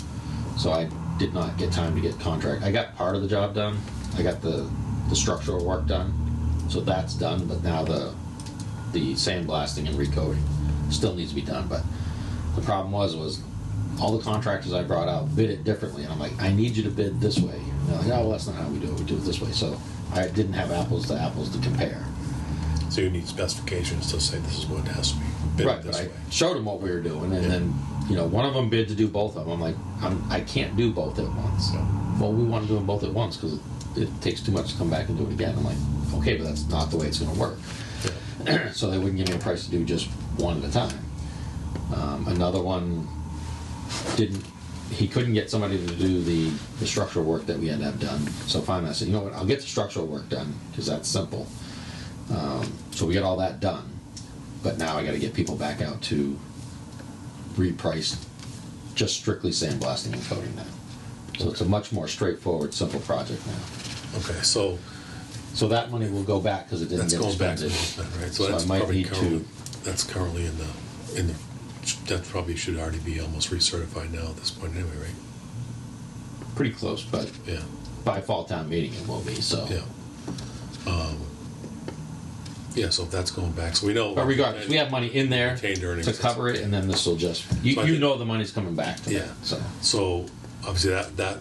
So I did not get time to get contract. I got part of the job done. I got the structural work done. So that's done. But now the sandblasting and recoating still needs to be done. But the problem was all the contractors I brought out bid it differently, and I'm like, I need you to bid this way. And they're like, oh, well, that's not how we do it. We do it this way. So I didn't have apples to compare. So you need specifications to say this is what it has to be bid Right, but this I way. showed them what we were doing, and Yeah. then one of them bid to do both of them. I'm like, I can't do both at once. Well, we want to do them both at once because it takes too much to come back and do it again. I'm like, okay, but that's not the way it's going to work. So they wouldn't give me a price to do just one at a time. Another one he couldn't get somebody to do the structural work that we had to have done. So finally I said, you know what, I'll get the structural work done because that's simple. So we got all that done. But now I got to get people back out to reprice just strictly sandblasting and coating now. So it's a much more straightforward, simple project now. Okay, so So that money will go back because it didn't that's get going back to expended. the right? So that's I might probably need to. that's currently in the that probably should already be almost recertified now at this point anyway, right? Pretty close, but Yeah. by fall town meeting it will be. So. Yeah. Yeah, so if that's going back, so we know. But regardless, we have money in there Retained earnings, to cover it, that's- and then this will just you, So I you think- know the money's coming back to Yeah. that. So So obviously that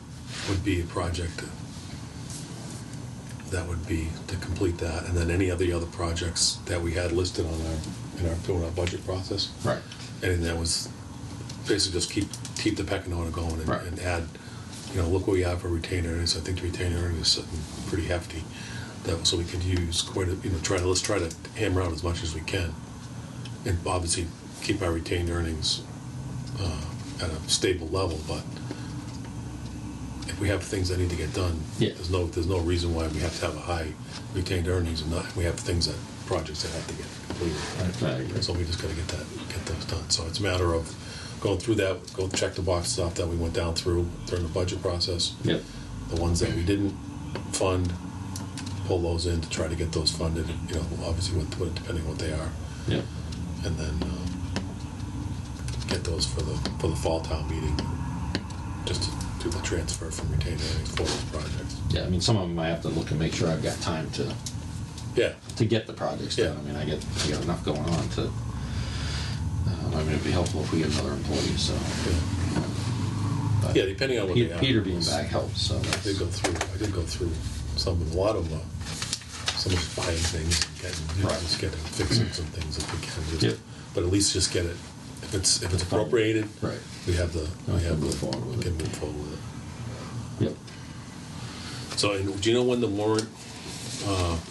would be a project that would be to complete that, and then any of the other projects that we had listed on during our budget process. right, And that was basically just keep the pecking order going and, Right. and add, look what we have for retained earnings. I think the retained earnings is sitting pretty hefty. So we could use quite a, let's try to hammer out as much as we can. And obviously keep our retained earnings at a stable level, but if we have things that need to get done, Yeah. there's no reason why we have to have a high retained earnings and not, we have projects that have to get completed. I agree. So we just gotta get those done. So it's a matter of going through that, go check the boxes off that we went down through during the budget process. yep, The ones that we didn't fund, pull those in to try to get those funded, obviously depending on what they are. yep. And then get those for the fall town meeting, just to do the transfer from retained earnings for those projects. Yeah, I mean, some of them I have to look and make sure I've got time Yeah, to get the projects Yeah. done. I mean, I got enough going on to. I mean, it'd be helpful if we get another employee. So, But Yeah, depending on what they are. Peter being back helps, so I that's. did go through some, a lot of, someone's buying things, Right. just getting, fixing some things if we can, just, Yep. but at least just get it, if it's appropriated, Right. we have the, We can move forward with we can it. move forward with it. Yep. So, and do you know when the warrant,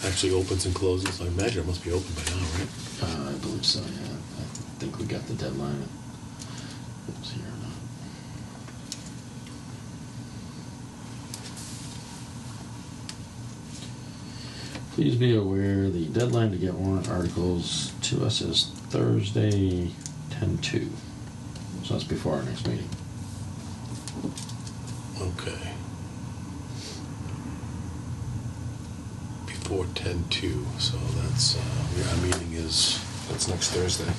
actually opens and closes? I imagine it must be open by now, right? I believe so, yeah. I think we got the deadline. It was here or not. Please be aware, the deadline to get warrant articles to us is Thursday, 10/2. So that's before our next meeting. Okay. Before 10/2, so that's, our meeting is, That's next Thursday.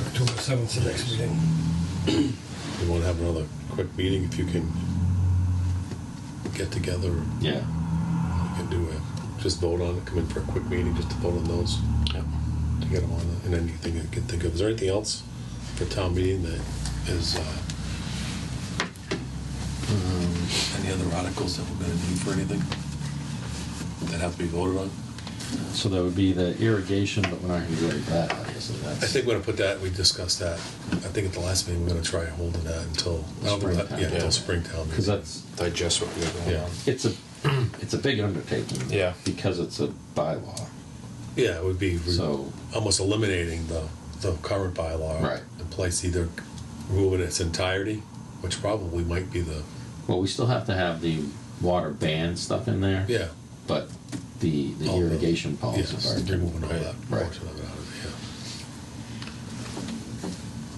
October 7th, the next meeting. we want to have another quick meeting, if you can get together, Yeah. we can do it, just vote on it, come in for a quick meeting, just to vote on those, Yep. to get them on, and anything I can think of. Is there anything else for town meeting that is, any other articles that we're gonna need for anything? That have to be voted on? So that would be the irrigation, but we're not gonna do that, obviously, that's. I think we're gonna put that, we discussed that, I think at the last meeting, we're gonna try holding that until, I don't know, Springtime. yeah, until Yeah. Springtown. Because maybe. that's, Digest what we got going Yeah. on. it's a big undertaking. Yeah. Because it's a bylaw, Yeah, it would be so. almost eliminating the current bylaw. Right. In place, either remove it in its entirety, which probably might be the, Well, we still have to have the water ban stuff in there. yeah. But the all the- irrigation policy Yes, part. removing all that Right. portion of it out of it,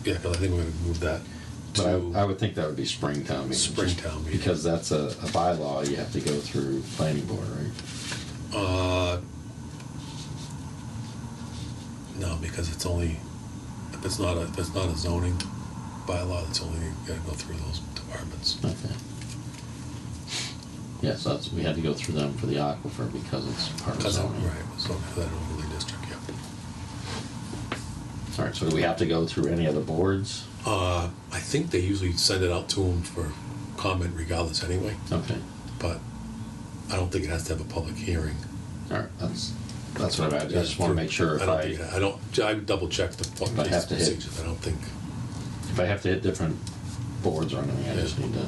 yeah. Yeah, because I think we're gonna move that But to I would think that would be Springtown meeting. Springtown meeting. Because that's a bylaw, you have to go through planning board, right? No, because it's only, if it's not a zoning bylaw, it's only, you gotta go through those departments. Okay. Yes, that's, we had to go through them for the aquifer because it's part of Because, zoning. right, so for that overlay district, yeah. All right, so do we have to go through any other boards? I think they usually send it out to them for comment regardless anyway, Okay, but I don't think it has to have a public hearing. all right, that's what I just want to make sure if I double check the I have to hit- procedures, I don't think, if I have to hit different boards or anything, I just Yeah. need to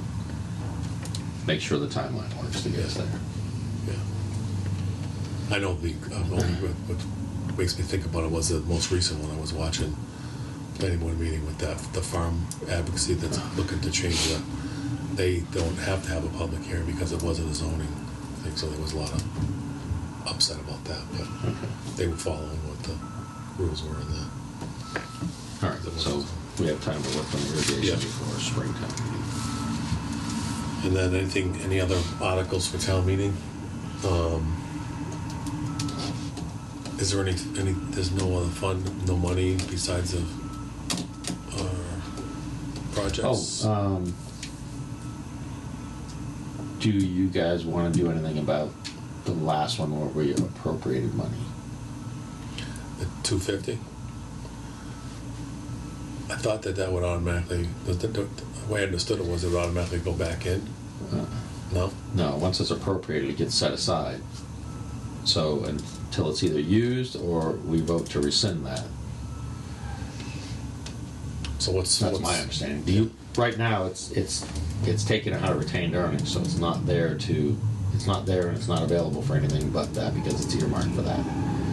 make sure the timeline works to get us there. yeah. I know what makes me think about it was the most recent one I was watching, planning board meeting with the farm advocacy that's looking to change that. They don't have to have a public hearing because it wasn't a zoning thing, so there was a lot of upset about that, but Okay. they were following what the rules were in that. All right, so we have time to work on irrigation Yeah. before springtime meeting. And then any other articles for town meeting? Is there there's no other fund, no money besides the projects? Do you guys want to do anything about the last one where we appropriated money? The 250? I thought that would automatically, the way I understood it was it would automatically go back in. No? No, once it's appropriated, it gets set aside. So until it's either used or we vote to rescind that. So what's That's my understanding. Do you, right now, it's taken out of retained earnings, so it's not there and it's not available for anything but that because it's earmarked for that.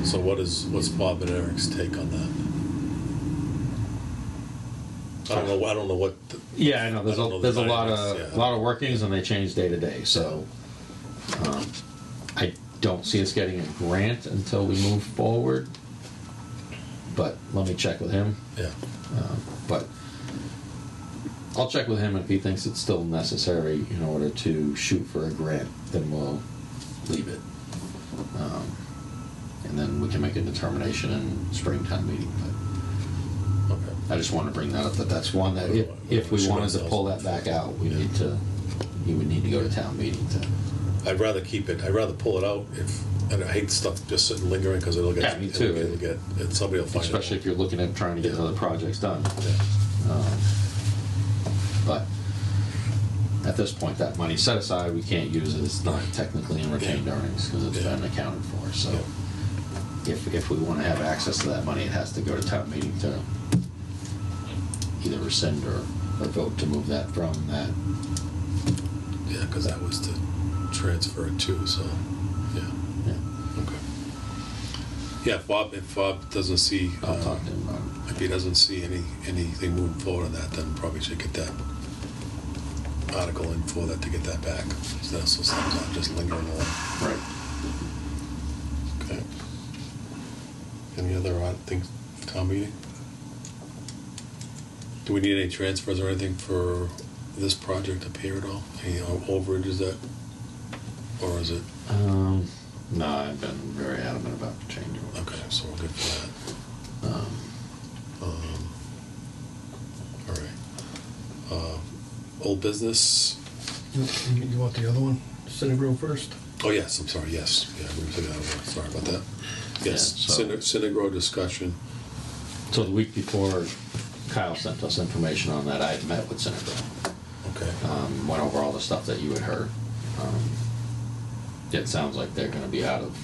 So what's Bob and Eric's take on that? I don't know what. Yeah, I know. I don't know There's the a lot dynamics, of yeah. workings, and they change day to day. So I don't see us getting a grant until we move forward. But let me check with him. Yeah. But I'll check with him if he thinks it's still necessary in order to shoot for a grant. Then we'll leave it, and then we can make a determination in springtime meeting. But Okay. I just want to bring that up, that's one that if we wanted to pull that back out, Yeah. you would need to go to town meeting to. I'd rather pull it out And I hate stuff just sitting lingering because it'll get. Yeah, me too. It'll get, and somebody will find it. Especially if you're looking at trying to get Yeah. other projects done. Yeah. But at this point, that money's set aside, we can't use it, it's not technically in retained earnings because it's Yeah. been accounted for, so if we want to have access to that money, it has to go to town meeting to either rescind or vote to move that from that. Yeah, because that was to transfer it too, so, yeah, Yeah. okay. Yeah, if Bob doesn't see, I'll talk to him about it. if he doesn't see anything moving forward on that, then probably should get that article in for that to get that back. So that's just not just lingering along. Right. Okay. Any other odd things for town meeting? Do we need any transfers or anything for this project up here at all? Any overages that, or is it, No, I've been very adamant about changing it. okay, so we're good for that. Um, All right. Old business? You want the other one? Center Grove first? Oh, yes, I'm sorry, yes. Yeah, we took that over. Sorry about that. Yes, Yeah, so- Synagro discussion. So the week before Kyle sent us information on that, I had met with Senator. Okay. Went over all the stuff that you had heard. It sounds like they're gonna be out of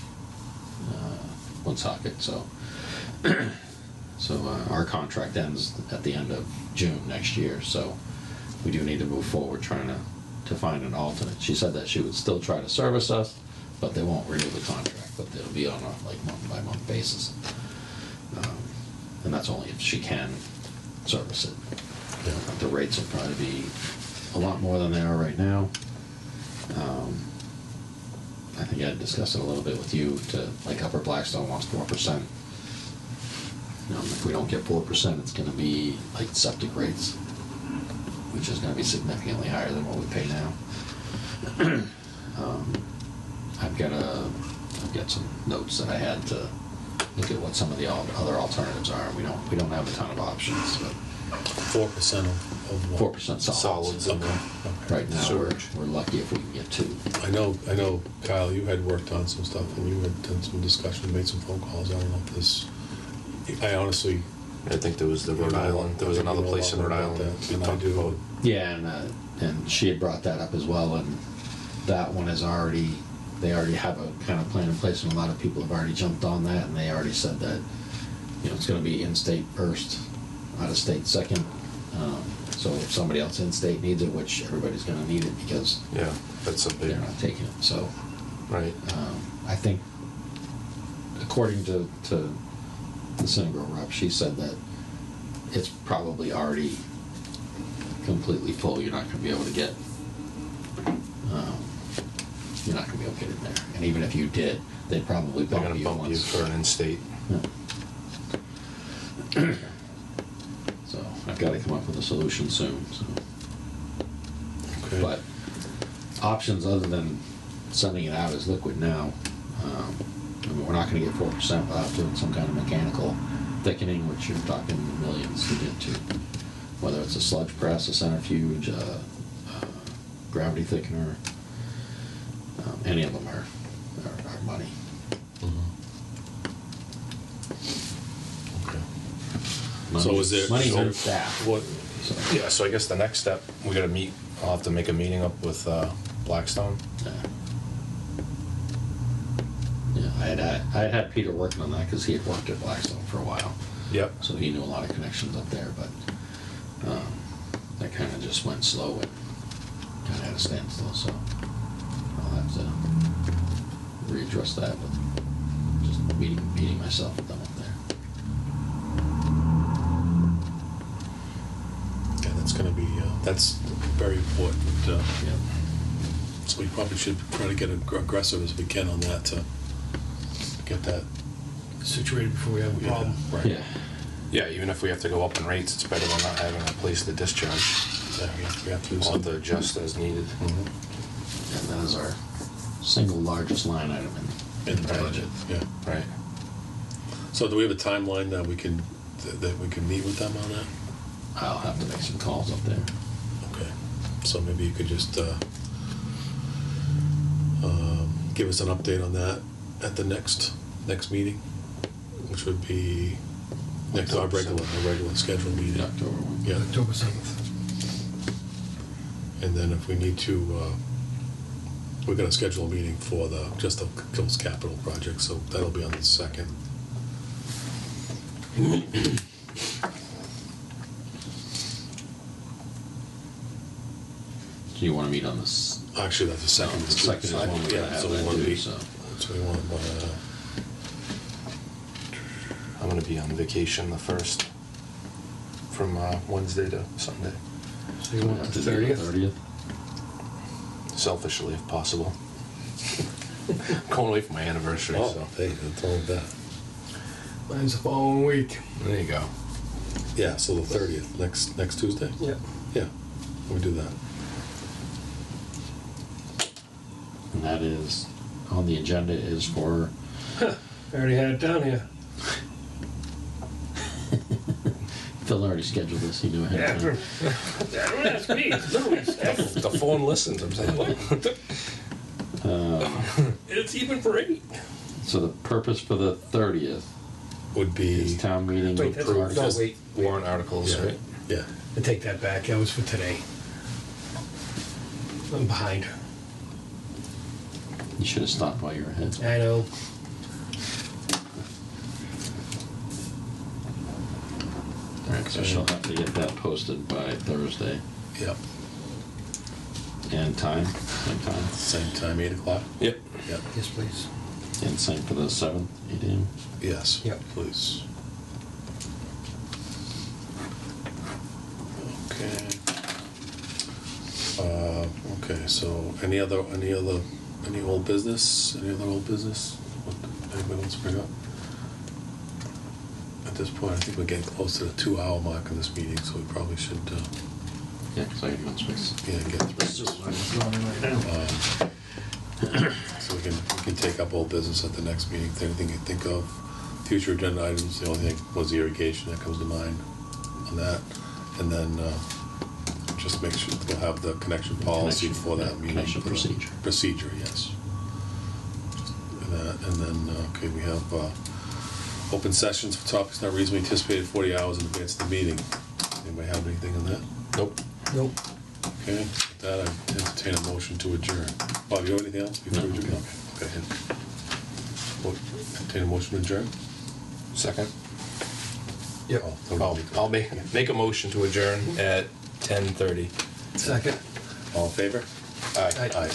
Woonsocket, so. So our contract ends at the end of June next year, so we do need to move forward trying to find an alternate. She said that she would still try to service us, but they won't renew the contract, but it'll be on a like month-by-month basis. And that's only if she can service it. Yeah. The rates will probably be a lot more than they are right now. I think I discussed it a little bit with you to, like Upper Blackstone wants 4%. If we don't get 4%, it's gonna be like septic rates, which is gonna be significantly higher than what we pay now. I've got some notes that I had to look at what some of the other alternatives are. We don't have a ton of options, but 4% of what? 4% solids. Solids. Okay. Right now, Sewage. we're lucky if we can get 2. I know, Kyle, you had worked on some stuff and you had done some discussion, made some phone calls. I don't know if this, I honestly. I think there was the Rhode Island, there was another place in Rhode Island we And I talked do. about. Yeah, and she had brought that up as well, and that one is already, they already have a kind of plan in place, and a lot of people have already jumped on that, and they already said that, it's gonna be in-state first, out-of-state second. So if somebody else in-state needs it, which everybody's gonna need it because Yeah, that's a big, they're not taking it, so. right. I think, according to the Senator rep, she said that it's probably already completely full. You're not going to be able to get, you're not going to be able to get in there. And even if you did, they'd probably They're bump gonna you bump you once. for an in-state. Yeah. So I've got to come up with a solution soon. So. Okay. But options other than sending it out as liquid now, we're not going to get 4% without doing some kind of mechanical thickening, which you're talking millions to get to. Whether it's a sludge press, a centrifuge, gravity thickener, any of them are money. Okay. So is there? Money's so in staff. What? So, Yeah, so I guess the next step, we gotta meet, I'll have to make a meeting up with Blackstone. yeah, I had had Peter working on that because he had worked at Blackstone for a while. Yep. So he knew a lot of connections up there, but that kind of just went slow and kind of had a standstill, so I'll have to readdress that with just meeting myself with them up there. Yeah, that's going to be, that's very important. Yeah. So we probably should try to get aggressive as we can on that to get that. Situated before we have a problem. Right. Yeah. Yeah, even if we have to go up in rates, it's better than not having a place to discharge. Yeah, we have to do We'll have to something. adjust as needed. Mhm. And that is our single largest line item in the budget. Yeah. Right. So do we have a timeline that we can meet with them on that? I'll have to make some calls up there. Okay. So maybe you could just give us an update on that, at the next meeting, which would be next our October regular scheduled meeting. The October one. Yeah, October 7th. and then if we need to, we're gonna schedule a meeting for just the Kills Capital project, so that'll be on the 2nd. Do you want to meet on this? Actually, that's the second. The second is one we're Yeah, gonna have so we that want to too, be. so. So we want to. I'm gonna be on vacation the 1st, from Wednesday to Sunday, So you want Have the to do 30th? selfishly if possible. Going away for my anniversary, Oh, so. hey, that's all that. Mine's the following week. There you go. Yeah, so the 30th, next Tuesday? Yeah. Yeah, we do that. And that is, on the agenda is for, I already had it down here. Phil already scheduled this, he knew ahead of time. Don't ask me. It's literally scheduled. The phone listens, I'm saying. It's even for 8. So the purpose for the 30th Would be, is town meeting to Wait, that's approve. not- Just wait. warrant articles, yeah, right? yeah. I take that back. That was for today. I'm behind. You should have stopped while you were ahead. I know. Alright, so she'll have to get that posted by Thursday. Yep, And time, same time. same time, 8 o'clock? Yep. Yep, Yes, please. And same for the 7th, 8 AM. yes. Yep. Please. Okay. Okay, so any old business? Any other old business? What anybody wants to bring up? At this point, I think we're getting close to the 2-hour mark in this meeting, so we probably should, Yeah, because I got one space. get through. So we can take up old business at the next meeting. If anything you think of, future agenda items, the only thing was the irrigation that comes to mind on that. And then just make sure we'll have the connection policy Connection, for that yeah, meeting. connection for the procedure. Procedure, yes. And then, okay, we have open sessions for topics not reasonably anticipated 40 hours in advance of the meeting. Anybody have anything on that? Nope. Nope. Okay, with that, I entertain a motion to adjourn. Bob, you have anything else before we No. adjourn? Okay. Entertain a motion to adjourn? Second. Yep. I'll make a motion to adjourn at 10:30. Second. All in favor? Aye. Aye.